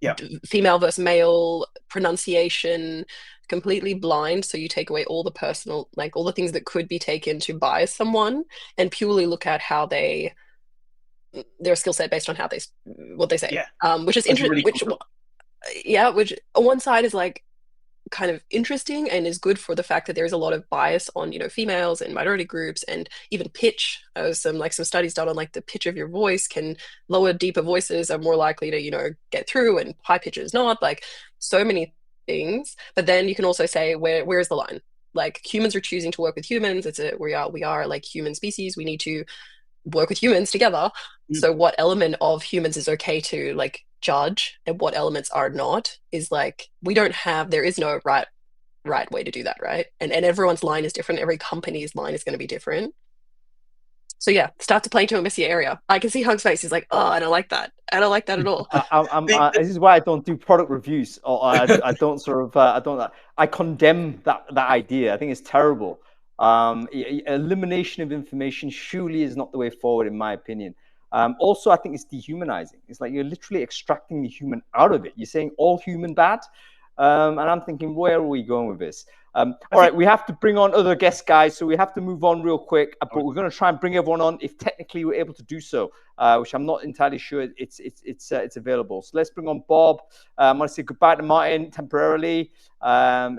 Yeah. female versus male, pronunciation, completely blind. So you take away all the personal, like all the things that could be taken to bias someone and purely look at how their skill set based on how what they say. Yeah. Which is That's interesting. really Which cool. which on one side is like kind of interesting and is good for the fact that there is a lot of bias on females and minority groups and even pitch. Some studies done on like the pitch of your voice can lower deeper voices are more likely to get through and high pitches not, like so many things. But then you can also say where is the line? Like humans are choosing to work with humans. We are like human species. We need to work with humans together. So what element of humans is okay to like judge and what elements are not is like there is no right way to do that, right? And everyone's line is different. Every company's line is going to be different. So yeah, start to play into a messy area. I can see Hug's face. He's like, oh, I don't like that. I don't like that at all. This is why I don't do product reviews, or I don't sort of I condemn that idea. I think it's terrible. Elimination of information surely is not the way forward, in my opinion. Also, I think it's dehumanizing. It's like you're literally extracting the human out of it. You're saying all human bad, and I'm thinking, where are we going with this? All right, we have to bring on other guests, guys, so we have to move on real quick. But we're going to try and bring everyone on if technically we're able to do so, which I'm not entirely sure it's available. So let's bring on Bob. I want to say goodbye to Martin temporarily.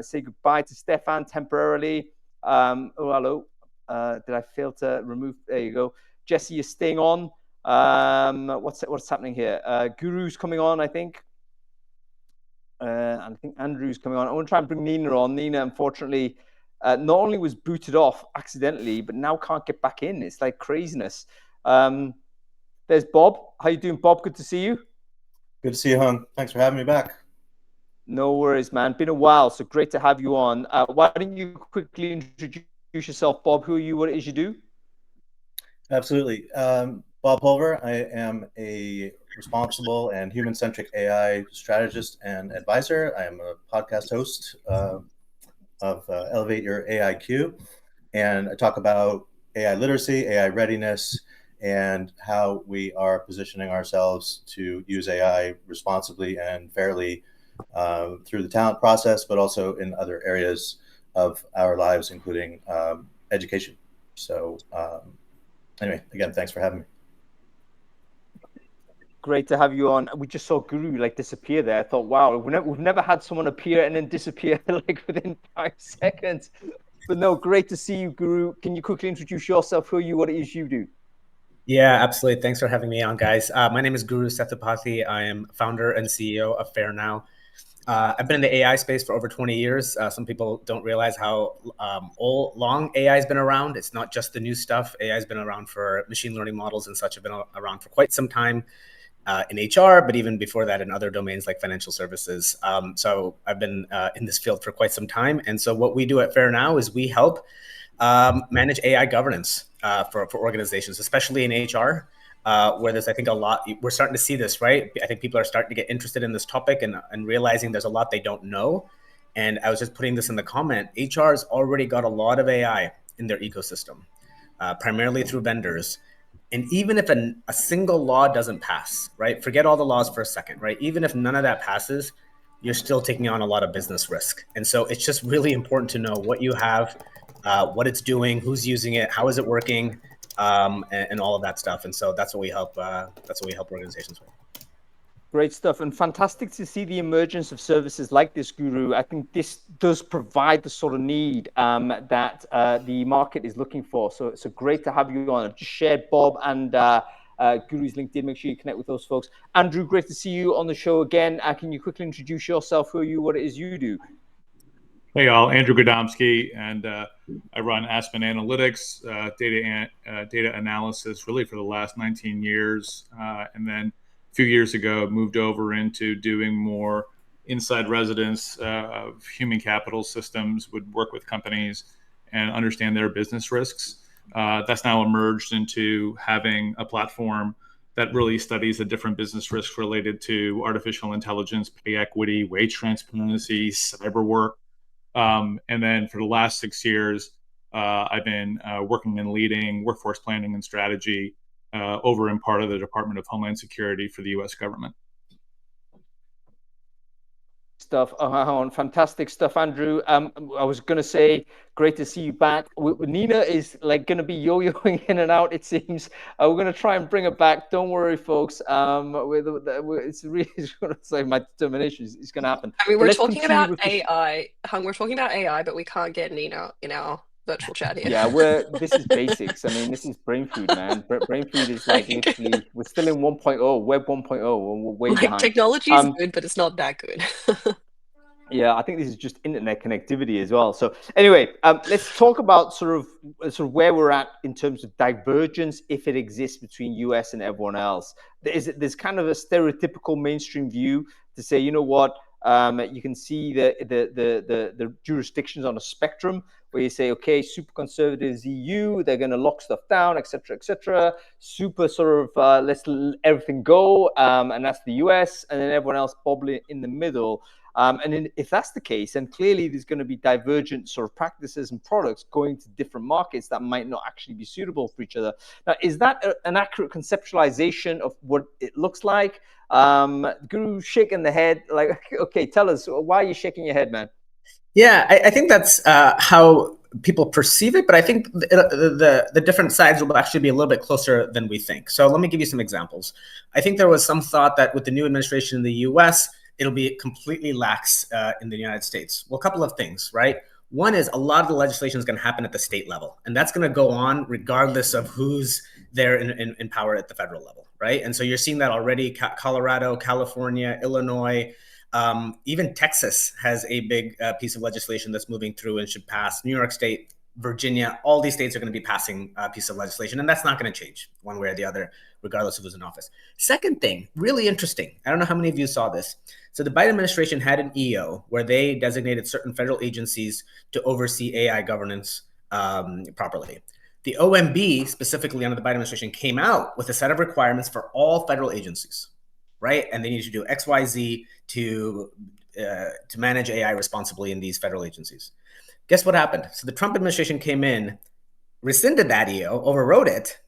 Say goodbye to Stefan temporarily. Oh, hello. Did I fail to remove? There you go. Jesse, you're staying on. What's happening here? Guru's coming on, I think. And I think Andrew's coming on. I want to try and bring Nina on. Nina, unfortunately, not only was booted off accidentally, but now can't get back in. It's like craziness. There's Bob. How you doing, Bob? Good to see you. Good to see you, Hung. Thanks for having me back. No worries, man. Been a while, so great to have you on. Why don't you quickly introduce yourself, Bob? Who are you? What it is you do? Absolutely. Bob Pulver. I am a responsible and human-centric AI strategist and advisor. I am a podcast host of Elevate Your AIQ, and I talk about AI literacy, AI readiness, and how we are positioning ourselves to use AI responsibly and fairly through the talent process, but also in other areas of our lives, including education. So anyway, again, thanks for having me. Great to have you on. We just saw Guru like disappear there. I thought, wow, we've never had someone appear and then disappear like within 5 seconds. But no, great to see you, Guru. Can you quickly introduce yourself? Who are you? What it is you do? Yeah, absolutely. Thanks for having me on, guys. My name is Guru Sethupathi. I am founder and CEO of FairNow. I've been in the AI space for over 20 years. Some people don't realize how long AI has been around. It's not just the new stuff. AI has been around for machine learning models and such have been around for quite some time in HR, but even before that in other domains like financial services. So I've been in this field for quite some time. And so what we do at FairNow is we help manage AI governance for organizations, especially in HR. Where there's, I think, a lot, we're starting to see this, right? I think people are starting to get interested in this topic and realizing there's a lot they don't know. And I was just putting this in the comment, HR has already got a lot of AI in their ecosystem, primarily through vendors. And even if a single law doesn't pass, right? Forget all the laws for a second, right? Even if none of that passes, you're still taking on a lot of business risk. And so it's just really important to know what you have, what it's doing, who's using it, how is it working, and all of that stuff. And so that's what we help. That's what we help organizations with. Great stuff, and fantastic to see the emergence of services like this, Guru. I think this does provide the sort of need that the market is looking for. So it's great to have you on. I've just shared Bob and Guru's LinkedIn. Make sure you connect with those folks. Andrew, great to see you on the show again. Can you quickly introduce yourself? Who are you? What it is you do? Hey, all. Andrew Godomsky, and I run Aspen Analytics, data analysis, really for the last 19 years, and then a few years ago moved over into doing more inside residence of human capital systems. Would work with companies and understand their business risks. That's now emerged into having a platform that really studies the different business risks related to artificial intelligence, pay equity, wage transparency, cyber work. And then for the last 6 years, I've been working and leading workforce planning and strategy over in part of the Department of Homeland Security for the U.S. government. Stuff on fantastic stuff, Andrew. I was going to say, great to see you back. Nina is like going to be yo-yoing in and out, it seems. We're going to try and bring her back. Don't worry, folks. It's really like my determination is going to happen. I mean, we're talking about AI. We're talking about AI, but we can't get Nina in our virtual chat here. Yeah, this is basics. I mean, this is Brainfood, man. Brainfood is like literally, we're still in 1.0, Web 1.0, and we're way behind. Technology is good, but it's not that good. Yeah, I think this is just internet connectivity as well. So anyway, let's talk about sort of where we're at in terms of divergence, if it exists, between US and everyone else. There's kind of a stereotypical mainstream view to say, you know what, you can see the jurisdictions on a spectrum where you say, okay, super conservative EU, they're going to lock stuff down, et cetera, super sort of let's let everything go, and that's the US, and then everyone else probably in the middle. And if that's the case, then clearly there's going to be divergent sort of practices and products going to different markets that might not actually be suitable for each other. Now, is that an accurate conceptualization of what it looks like? Guru shaking the head, like, okay, tell us, why are you shaking your head, man? Yeah, I think that's how people perceive it, but I think the different sides will actually be a little bit closer than we think. So let me give you some examples. I think there was some thought that with the new administration in the US, it'll be completely lax in the United States. Well, a couple of things, right? One is a lot of the legislation is going to happen at the state level, and that's going to go on regardless of who's there in power at the federal level, right? And so you're seeing that already. Colorado, California, Illinois, even Texas has a big piece of legislation that's moving through and should pass. New York State, Virginia, all these states are going to be passing a piece of legislation, and that's not going to change one way or the other, regardless of who's in office. Second thing, really interesting. I don't know how many of you saw this. So the Biden administration had an EO where they designated certain federal agencies to oversee AI governance properly. The OMB, specifically under the Biden administration, came out with a set of requirements for all federal agencies, right? And they need to do X, Y, Z to manage AI responsibly in these federal agencies. Guess what happened? So the Trump administration came in, rescinded that EO, overrode it,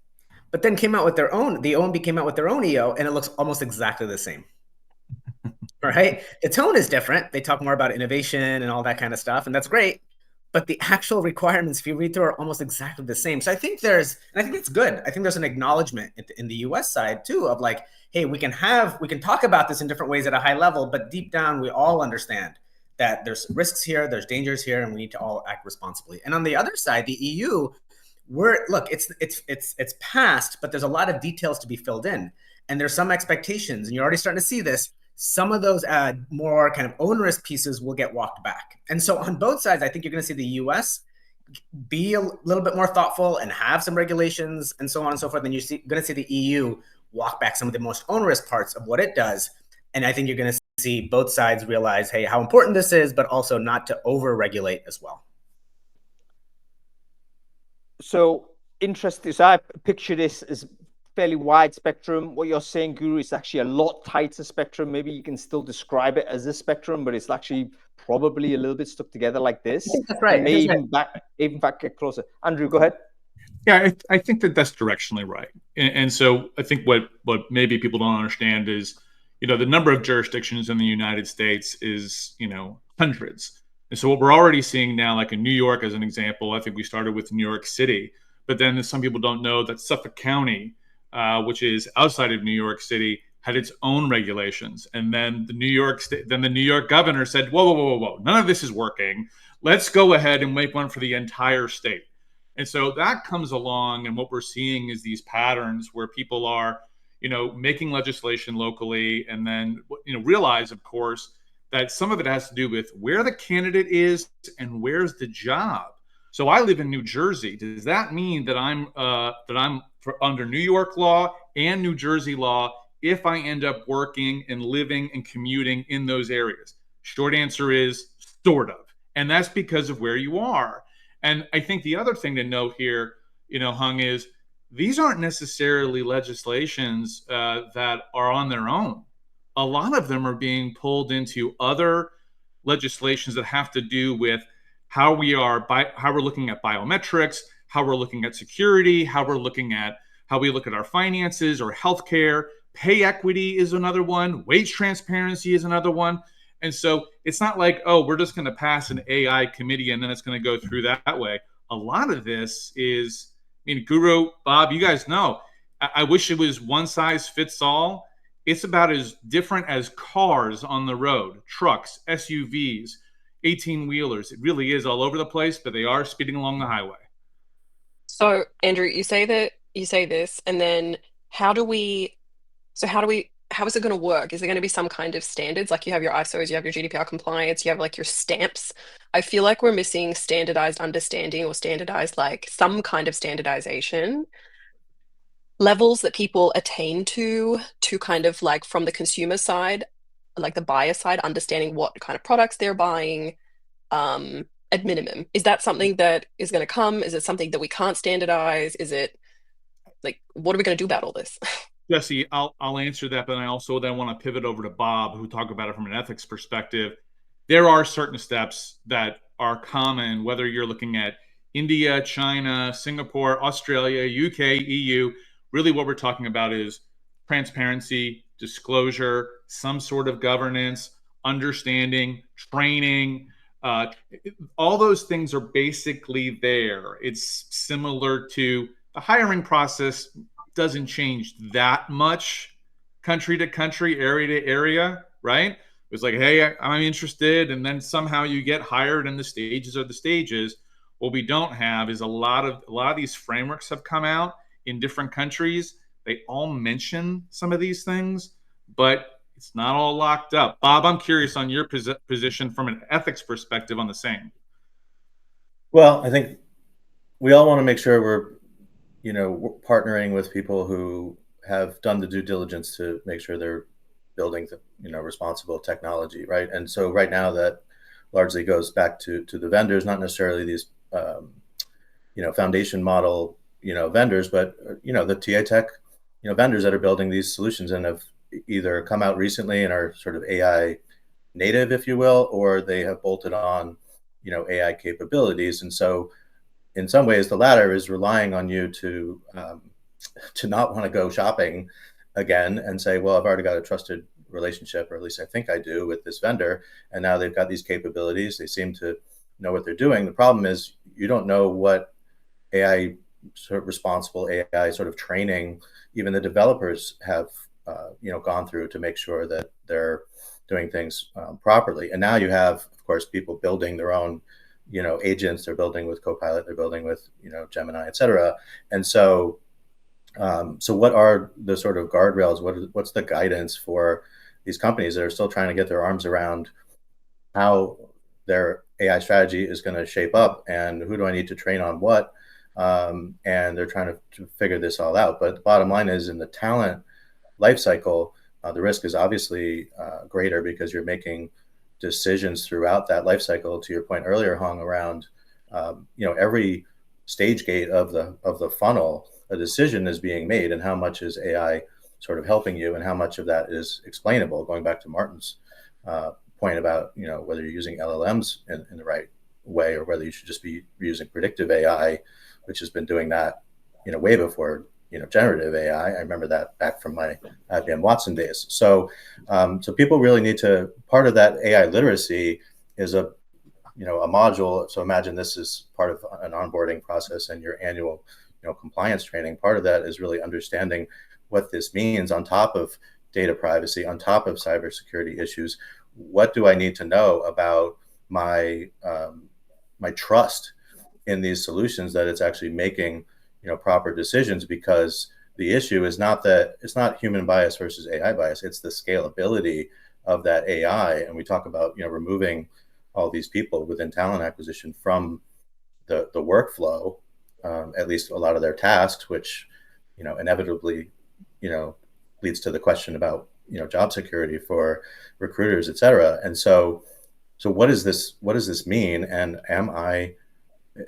but then came out with their own, the OMB came out with their own EO, and it looks almost exactly the same. Right? The tone is different. They talk more about innovation and all that kind of stuff, and that's great. But the actual requirements, if you read through, are almost exactly the same. So I think I think it's good. I think there's an acknowledgement in the US side too of like, hey, we can talk about this in different ways at a high level, but deep down we all understand that there's risks here, there's dangers here, and we need to all act responsibly. And on the other side, the EU, it's passed, but there's a lot of details to be filled in. And there's some expectations, and you're already starting to see this. Some of those more kind of onerous pieces will get walked back. And so on both sides, I think you're going to see the US be a little bit more thoughtful and have some regulations and so on and so forth. And you're going to see the EU walk back some of the most onerous parts of what it does. And I think you're going to see both sides realize, hey, how important this is, but also not to over-regulate as well. So interesting. So I picture this as fairly wide spectrum. What you're saying, Guru, is actually a lot tighter spectrum. Maybe you can still describe it as a spectrum, but it's actually probably a little bit stuck together like this. That's right. Maybe even back get closer. Andrew, go ahead. Yeah, I think that's directionally right. And so I think what maybe people don't understand is, the number of jurisdictions in the United States is, hundreds. And so what we're already seeing now, like in New York, as an example, I think we started with New York City, but then some people don't know that Suffolk County, which is outside of New York City, had its own regulations. And then the New York governor said, whoa, none of this is working. Let's go ahead and make one for the entire state. And so that comes along, and what we're seeing is these patterns where people are, making legislation locally, and then, realize, of course, that some of it has to do with where the candidate is and where's the job. So I live in New Jersey. Does that mean that I'm under New York law and New Jersey law if I end up working and living and commuting in those areas? Short answer is sort of. And that's because of where you are. And I think the other thing to note here, Hung, is these aren't necessarily legislations that are on their own. A lot of them are being pulled into other legislations that have to do with how we're looking at biometrics, how we're looking at security, how we look at our finances or healthcare. Pay equity is another one. Wage transparency is another one. And so it's not like, oh, we're just going to pass an AI committee and then it's going to go through that way. A lot of this is, Guru, Bob, you guys know, I wish it was one size fits all. It's about as different as cars on the road, trucks, SUVs, 18-wheelers. It really is all over the place, but they are speeding along the highway. So, Andrew, you say this, and then how is it going to work? Is there going to be some kind of standards? Like you have your ISOs, you have your GDPR compliance, you have like your stamps. I feel like we're missing standardized understanding or standardized, like some kind of standardization levels that people attain to kind of like from the consumer side, like the buyer side, understanding what kind of products they're buying at minimum. Is that something that is going to come? Is it something that we can't standardize? Is it like, what are we going to do about all this? Jesse, I'll answer that, but I also then want to pivot over to Bob, who talk about it from an ethics perspective. There are certain steps that are common, whether you're looking at India, China, Singapore, Australia, UK, EU. Really what we're talking about is transparency, disclosure, some sort of governance, understanding, training. All those things are basically there. It's similar to the hiring process. Doesn't change that much country to country, area to area, right? It was like, hey, I'm interested, and then somehow you get hired, and the stages are the stages. What we don't have is a lot of these frameworks have come out in different countries. They all mention some of these things, but it's not all locked up. Bob, I'm curious on your position from an ethics perspective on the same. Well, I think we all want to make sure we're partnering with people who have done the due diligence to make sure they're building the, responsible technology, right? And so right now that largely goes back to the vendors, not necessarily these, foundation model, vendors, but, the TA tech, vendors that are building these solutions and have either come out recently and are sort of AI native, if you will, or they have bolted on, AI capabilities. And so in some ways, the latter is relying on you to not want to go shopping again and say, well, I've already got a trusted relationship, or at least I think I do, with this vendor, and now they've got these capabilities. They seem to know what they're doing. The problem is you don't know what AI sort of responsible AI sort of training even the developers have gone through to make sure that they're doing things properly. And now you have, of course, people building their own agents. They're building with Copilot, they're building with, Gemini, et cetera. And so, what are the sort of guardrails? What's the guidance for these companies that are still trying to get their arms around how their AI strategy is going to shape up and who do I need to train on what? And they're trying to figure this all out. But the bottom line is, in the talent lifecycle, the risk is obviously greater because you're making decisions throughout that life cycle. To your point earlier, Hong, around every stage gate of the funnel, a decision is being made, and how much is AI sort of helping you, and how much of that is explainable. Going back to Martin's point about whether you're using LLMs in the right way, or whether you should just be using predictive AI, which has been doing that way before generative AI. I remember that back from my IBM Watson days. So people really need to, part of that AI literacy is a module. So imagine this is part of an onboarding process and your annual, compliance training. Part of that is really understanding what this means on top of data privacy, on top of cybersecurity issues. What do I need to know about my trust in these solutions, that it's actually making proper decisions? Because the issue is not that it's not human bias versus AI bias, it's the scalability of that AI. And we talk about removing all these people within talent acquisition from the workflow, at least a lot of their tasks, which inevitably leads to the question about job security for recruiters, et cetera. And so what does this mean? And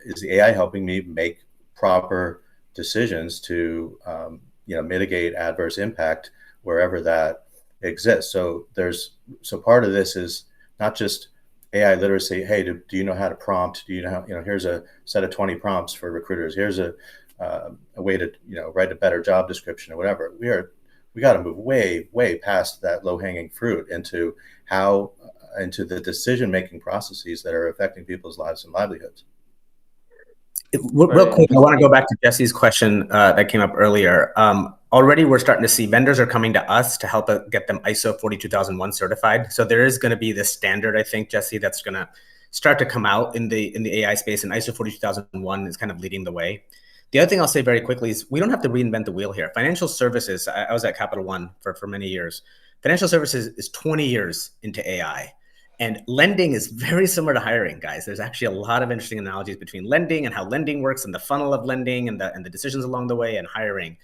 is the AI helping me make proper decisions to mitigate adverse impact wherever that exists. So part of this is not just AI literacy. Hey, do you know how to prompt? Do you know how, here's a set of 20 prompts for recruiters. Here's a way to write a better job description or whatever. We got to move way past that low hanging fruit into the decision making processes that are affecting people's lives and livelihoods. Real quick, I want to go back to Jesse's question that came up earlier. Already, we're starting to see vendors are coming to us to help get them ISO 42001 certified. So there is going to be this standard, I think, Jesse, that's going to start to come out in the AI space, and ISO 42001 is kind of leading the way. The other thing I'll say very quickly is we don't have to reinvent the wheel here. Financial services, I was at Capital One for many years. Financial services is 20 years into AI. And lending is very similar to hiring, guys. There's actually a lot of interesting analogies between lending and how lending works and the funnel of lending and the decisions along the way and hiring.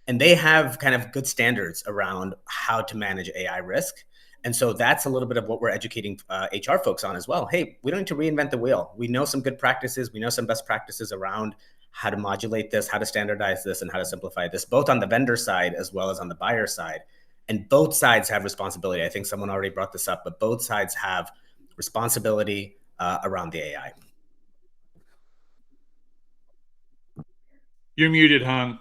And they have kind of good standards around how to manage AI risk. And so that's a little bit of what we're educating HR folks on as well. Hey, we don't need to reinvent the wheel. We know some good practices. We know some best practices around how to modulate this, how to standardize this, and how to simplify this, both on the vendor side as well as on the buyer side. And both sides have responsibility. I think someone already brought this up, but both sides have responsibility around the AI. You're muted, Hung.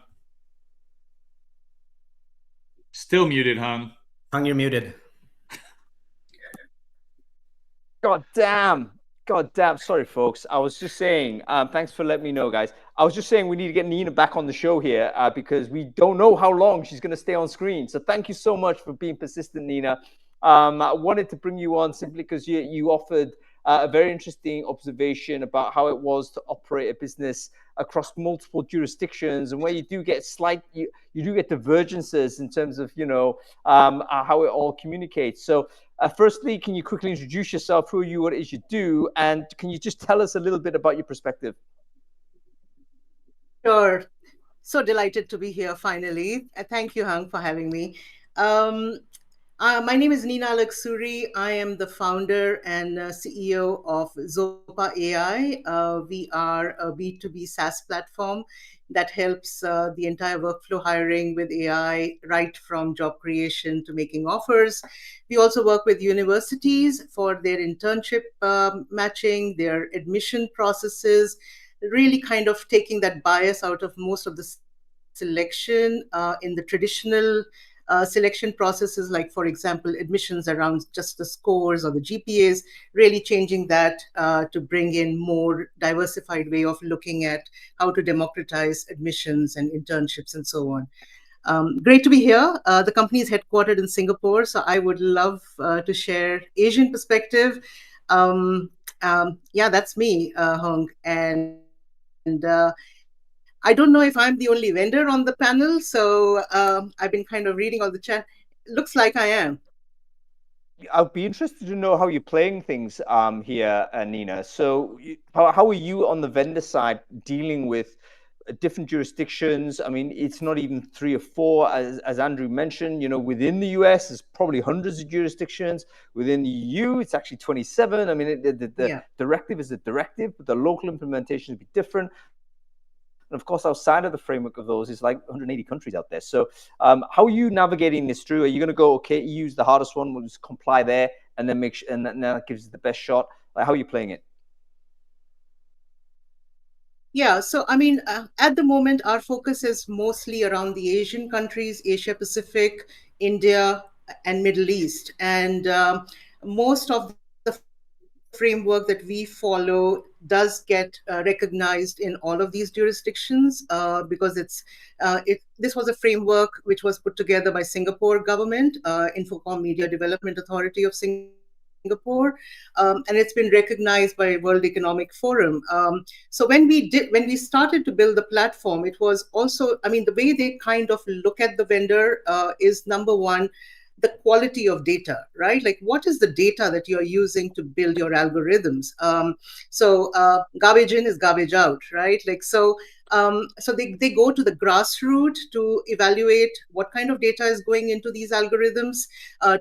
Still muted, Hung. Hung, you're muted. God damn. Sorry, folks. I was just saying, thanks for letting me know, guys. I was just saying we need to get Nina back on the show here because we don't know how long she's going to stay on screen. So thank you so much for being persistent, Nina. I wanted to bring you on simply because you offered a very interesting observation about how it was to operate a business across multiple jurisdictions, and where you do get you do get divergences in terms of how it all communicates. So firstly, can you quickly introduce yourself, who are you, what it is you do, and can you just tell us a little bit about your perspective? Sure. So delighted to be here finally. Thank you, Hung, for having me. My name is Nina Alaksuri. I am the founder and CEO of Zopa AI. We are a B2B SaaS platform that helps the entire workflow hiring with AI, right from job creation to making offers. We also work with universities for their internship matching, their admission processes, really kind of taking that bias out of most of the selection in the traditional selection processes, like, for example, admissions around just the scores or the GPAs, really changing that to bring in more diversified way of looking at how to democratize admissions and internships and so on. Great to be here. The company is headquartered in Singapore, so I would love to share Asian perspective. Yeah, that's me, Hong. And I don't know if I'm the only vendor on the panel, so I've been kind of reading all the chat. Looks like I am. I'd be interested to know how you're playing things here, Nina. So how are you on the vendor side dealing with different jurisdictions? I mean, it's not even 3 or 4, as Andrew mentioned. Within the US, there's probably hundreds of jurisdictions. Within the EU, it's actually 27. I mean, the directive is a directive, but the local implementation would be different. And of course, outside of the framework of those is like 180 countries out there. So how are you navigating this through? Are you going to go, okay, EU's the hardest one, we'll just comply there, and then make sure, and that gives you the best shot? Like, how are you playing it? Yeah, so I mean, at the moment, our focus is mostly around the Asian countries, Asia Pacific, India, and Middle East. And most of the framework that we follow does get recognized in all of these jurisdictions because this was a framework which was put together by Singapore government, Infocom Media Development Authority of Singapore, and it's been recognized by World Economic Forum. So when we started to build the platform, it was also, I mean, the way they kind of look at the vendor is, number one, the quality of data, right? Like, what is the data that you're using to build your algorithms? So garbage in is garbage out, right? Like, so they go to the grassroots to evaluate what kind of data is going into these algorithms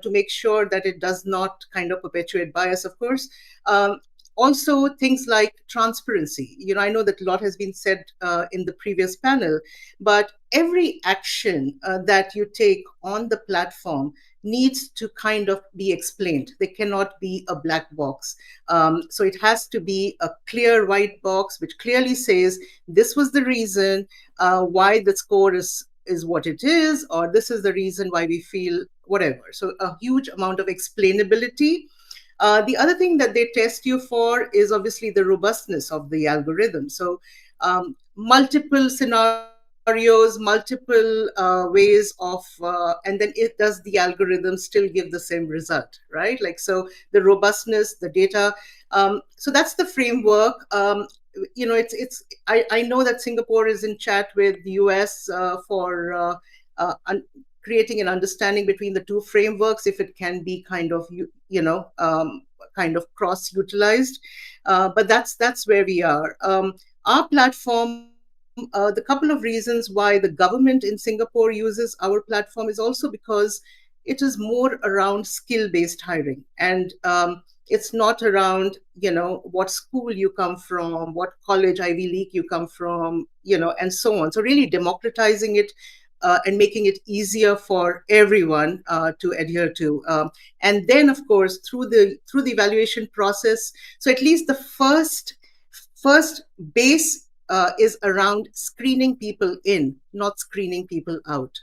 to make sure that it does not kind of perpetuate bias, of course. Also, things like transparency. I know that a lot has been said in the previous panel, but every action that you take on the platform needs to kind of be explained. They cannot be a black box. So it has to be a clear white box which clearly says this was the reason why the score is what it is, or this is the reason why we feel whatever. So a huge amount of explainability. The other thing that they test you for is obviously the robustness of the algorithm. So multiple scenarios, multiple ways of, and then does the algorithm still give the same result, right? Like, so the robustness, the data. So that's the framework. I know that Singapore is in chat with the US for creating an understanding between the two frameworks, if it can be kind of kind of cross utilized, but that's where we are. Our platform, the couple of reasons why the government in Singapore uses our platform is also because it is more around skill based hiring, and it's not around what school you come from, what college Ivy League you come from, and so on. So really democratizing it and making it easier for everyone to adhere to. And then, of course, through the evaluation process, so at least the first base is around screening people in, not screening people out.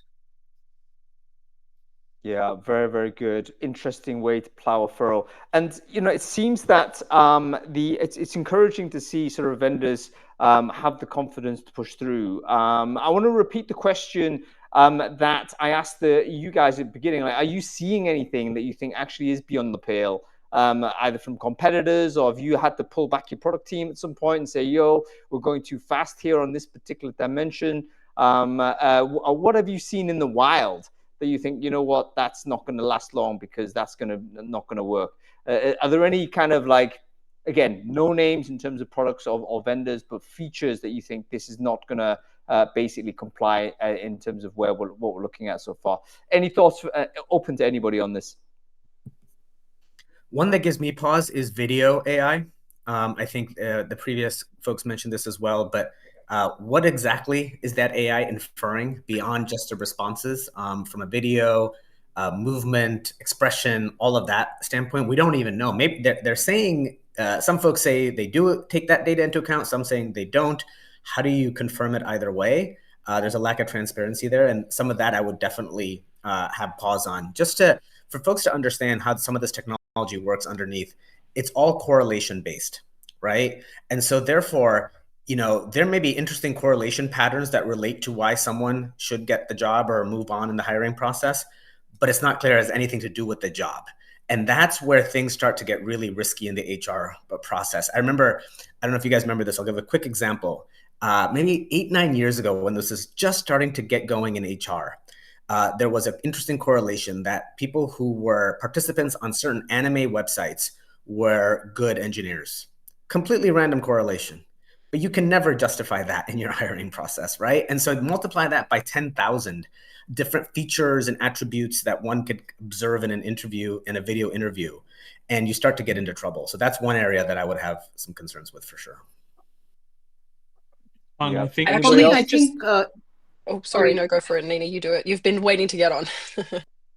Yeah, very, very good. Interesting way to plow a furrow. And it seems that it's encouraging to see sort of vendors have the confidence to push through. I want to repeat the question that I asked you guys at the beginning. Like, are you seeing anything that you think actually is beyond the pale, either from competitors, or have you had to pull back your product team at some point and say, "Yo, we're going too fast here on this particular dimension"? What have you seen in the wild that you think, what, that's not going to last long because that's not going to work? Are there any kind of, like, again, no names in terms of products or vendors, but features that you think this is not going to basically comply in terms of what we're looking at so far? Any thoughts open to anybody on this? One that gives me pause is video AI. I think the previous folks mentioned this as well, but what exactly is that AI inferring beyond just the responses from a video, movement, expression, all of that standpoint? We don't even know. Maybe they're saying, some folks say they do take that data into account, some saying they don't. How do you confirm it either way? There's a lack of transparency there, and some of that I would definitely have pause on, just for folks to understand how some of this technology works underneath. It's all correlation based, right? And so therefore, there may be interesting correlation patterns that relate to why someone should get the job or move on in the hiring process, but it's not clear it has anything to do with the job. And that's where things start to get really risky in the HR process. I don't know if you guys remember this. I'll give a quick example. Maybe 8-9 years ago, when this is just starting to get going in HR, there was an interesting correlation that people who were participants on certain anime websites were good engineers. Completely random correlation. But you can never justify that in your hiring process, right? And so multiply that by 10,000 different features and attributes that one could observe in an interview, in a video interview, and you start to get into trouble. So that's one area that I would have some concerns with for sure. I think oh, sorry, no, go for it, Nina. You do it. You've been waiting to get on.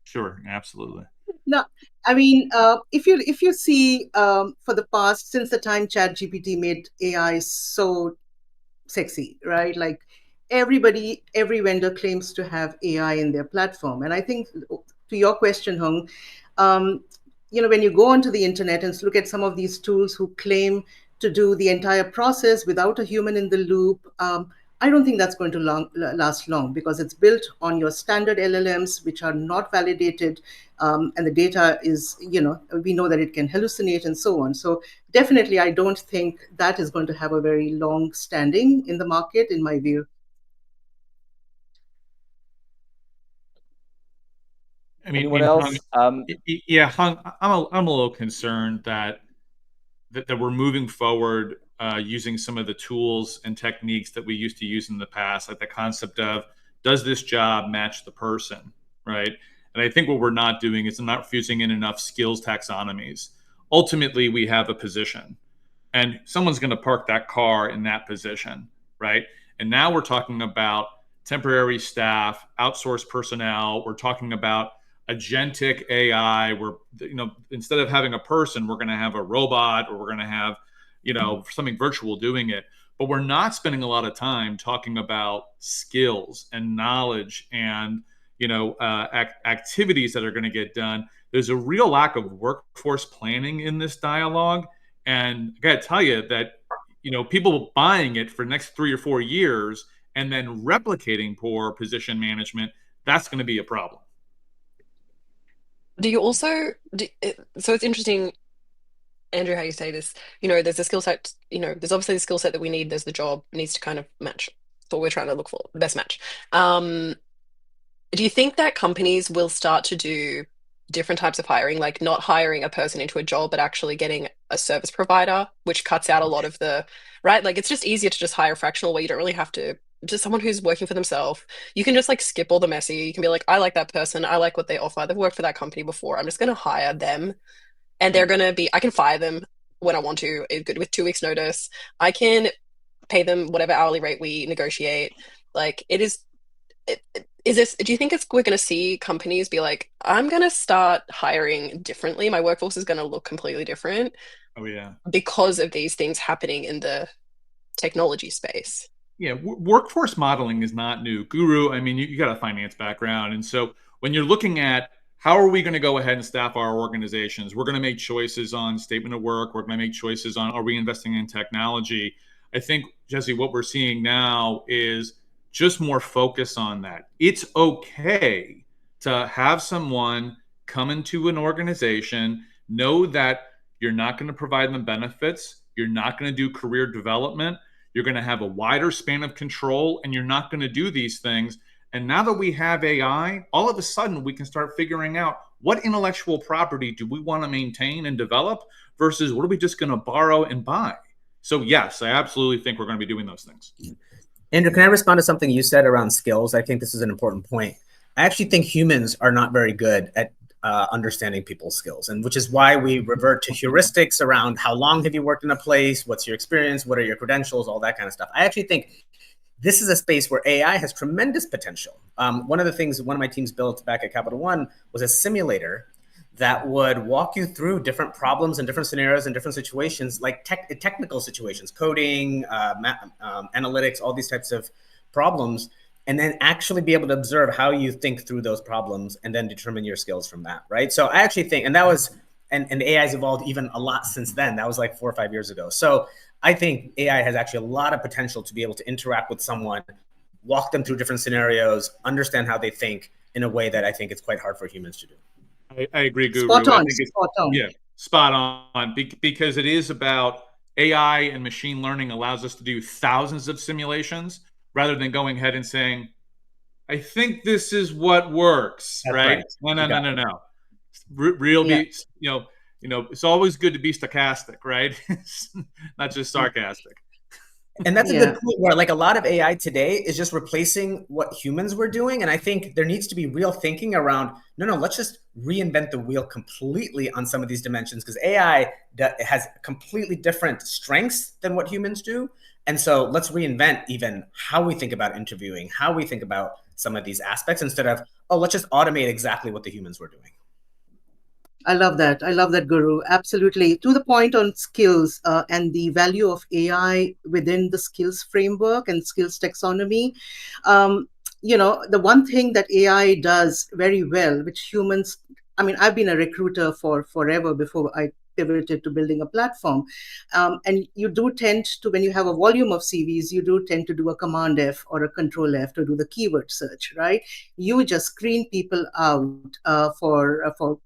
Sure, absolutely. No, I mean, if you see for the past, since the time ChatGPT made AI so sexy, right? Like every vendor claims to have AI in their platform. And I think to your question, Hung, when you go onto the internet and look at some of these tools who claim to do the entire process without a human in the loop, I don't think that's going to last long, because it's built on your standard LLMs, which are not validated. And the data is, we know that it can hallucinate and so on. So definitely, I don't think that is going to have a very long standing in the market, in my view. I mean, anyone else? Hung, I'm a little concerned that we're moving forward using some of the tools and techniques that we used to use in the past, like the concept of, does this job match the person, right? And I think what we're not doing is not fusing in enough skills taxonomies. Ultimately, we have a position. and someone's going to park that car in that position, right? And now we're talking about temporary staff, outsourced personnel. We're talking about agentic AI, where, you know, instead of having a person, we're going to have a robot, or we're going to have, you know, something virtual doing it. But we're not spending a lot of time talking about skills and knowledge and, you know, activities that are going to get done. There's a real lack of workforce planning in this dialogue. And I got to tell you that, you know, people buying it for the next 3 or 4 years and then replicating poor position management, that's going to be a problem. Do you also, so it's interesting, Andrew, how you say this, you know, there's a skill set, you know, there's obviously the skill set that we need, there's the job, needs to kind of match. That's what we're trying to look for, the best match. Do you think that companies will start to do different types of hiring, like not hiring a person into a job, but actually getting a service provider, which cuts out a lot of the, right? Like it's just easier to just hire fractional where you don't really have to, just someone who's working for themselves. You can just like skip all the messy. You can be like, I like that person. I like what they offer. They've worked for that company before. I'm just going to hire them. And they're going to be, I can fire them when I want to, with 2 weeks notice. I can pay them whatever hourly rate we negotiate. Like it is, is this, do you think we're going to see companies be like, I'm going to start hiring differently. My workforce is going to look completely different. Oh, yeah. Because of these things happening in the technology space. Yeah, workforce modeling is not new. Guru, I mean, you got a finance background. And so when you're looking at how are we going to go ahead and staff our organizations, we're going to make choices on statement of work. We're going to make choices on, are we investing in technology? I think, Jesse, what we're seeing now is just more focus on that. It's okay to have someone come into an organization, know that you're not going to provide them benefits, you're not going to do career development, you're going to have a wider span of control, and you're not going to do these things. And now that we have AI, all of a sudden we can start figuring out what intellectual property do we want to maintain and develop versus what are we just going to borrow and buy. So yes, I absolutely think we're going to be doing those things. Andrew, can I respond to something you said around skills? I think this is an important point. I actually think humans are not very good at understanding people's skills, and which is why we revert to heuristics around how long have you worked in a place, what's your experience, what are your credentials, all that kind of stuff. I actually think this is a space where AI has tremendous potential. One of the things one of my teams built back at Capital One was a simulator that would walk you through different problems and different scenarios and different situations, like technical situations, coding, analytics, all these types of problems, and then actually be able to observe how you think through those problems and then determine your skills from that, right? So I actually think, and that was, and AI has evolved even a lot since then. That was like 4 or 5 years ago. So I think AI has actually a lot of potential to be able to interact with someone, walk them through different scenarios, understand how they think in a way that I think it's quite hard for humans to do. I agree, Guru. Spot on, I think spot on. Yeah, spot on. Because it is about AI and machine learning allows us to do thousands of simulations rather than going ahead and saying, I think this is what works, right? No. Real, Yeah. you know, it's always good to be stochastic, right? Not just sarcastic. And that's a Yeah. good point where like a lot of AI today is just replacing what humans were doing. And I think there needs to be real thinking around, no, let's just reinvent the wheel completely on some of these dimensions, because AI has completely different strengths than what humans do. And so let's reinvent even how we think about interviewing, how we think about some of these aspects instead of, oh, let's just automate exactly what the humans were doing. I love that. I love that, Guru. Absolutely. To the point on skills and the value of AI within the skills framework and skills taxonomy. You know, the one thing that AI does very well, which humans, I mean, I've been a recruiter for forever before I pivoted to building a platform. And you do tend to, when you have a volume of CVs, you do tend to do a Command F or a Control F to do the keyword search, right? You just screen people out for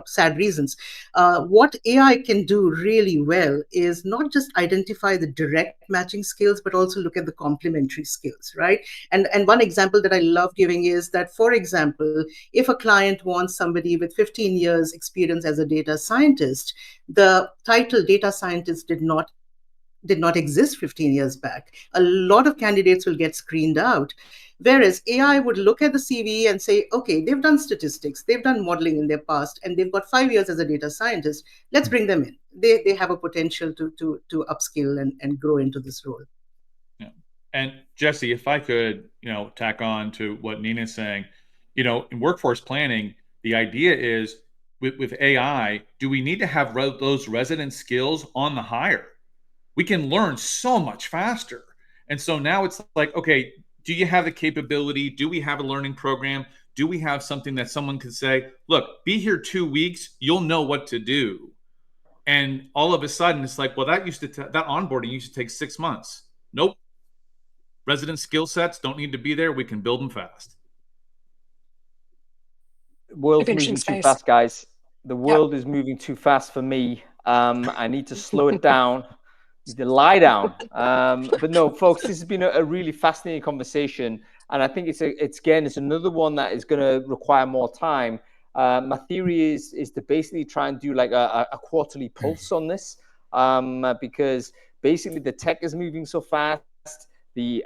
sad reasons. What AI can do really well is not just identify the direct matching skills, but also look at the complementary skills, right? And one example that I love giving is that, for example, if a client wants somebody with 15 years experience as a data scientist, the title data scientist did not exist 15 years back. A lot of candidates will get screened out. Whereas AI would look at the CV and say, okay, they've done statistics, they've done modeling in their past, and they've got 5 years as a data scientist. Let's bring them in. they have a potential to upskill and grow into this role. Yeah. And Jesse, if I could, tack on to what Nina's saying, in workforce planning, the idea is with AI, do we need to have those resident skills on the hire? We can learn so much faster. And so now it's like, okay, do you have the capability? Do we have a learning program? Do we have something that someone could say, look, be here 2 weeks, you'll know what to do. And all of a sudden it's like, well, that onboarding used to take 6 months. Nope. Resident skill sets don't need to be there. We can build them fast. World's moving too fast, guys. The world is moving too fast for me. I need to slow it down. Need to lie down. But no, folks, this has been a really fascinating conversation, and I think it's another one that is going to require more time. My theory is to basically try and do like a quarterly pulse on this, because basically the tech is moving so fast. The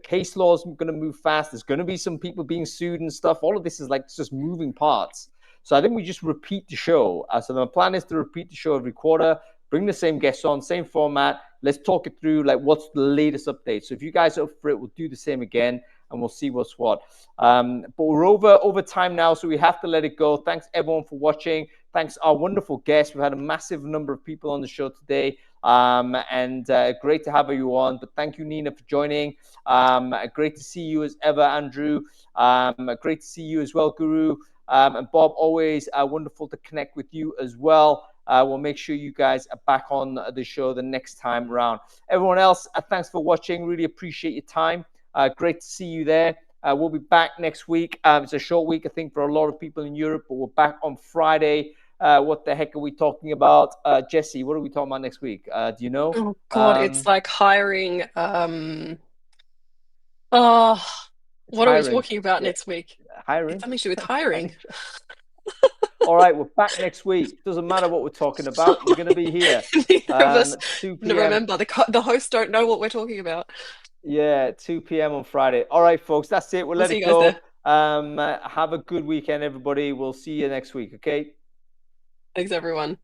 case law is going to move fast. There's going to be some people being sued and stuff. All of this is like just moving parts. So I think we just repeat the show. So the plan is to repeat the show every quarter, bring the same guests on, same format. Let's talk it through, like what's the latest update. So if you guys are up for it, we'll do the same again and we'll see what's what. But we're over time now, so we have to let it go. Thanks everyone for watching. Thanks our wonderful guests. We've had a massive number of people on the show today. And great to have you on. But thank you, Nina, for joining. Great to see you as ever, Andrew. Great to see you as well, Guru. And Bob, always wonderful to connect with you as well. We'll make sure you guys are back on the show the next time around. Everyone else, thanks for watching. Really appreciate your time. Great to see you there. We'll be back next week. It's a short week, I think, for a lot of people in Europe, but we're back on Friday. What the heck are we talking about? Jesse, what are we talking about next week? Do you know? Oh God, it's like hiring. What are we talking about next week? Hiring. It's something to do with hiring. All right, we're back next week. Doesn't matter what we're talking about. You're going to be here. 2 p.m. Remember, the hosts don't know what we're talking about. Yeah, 2 p.m. on Friday. All right, folks, that's it. We'll let it go. Have a good weekend, everybody. We'll see you next week, okay? Thanks, everyone.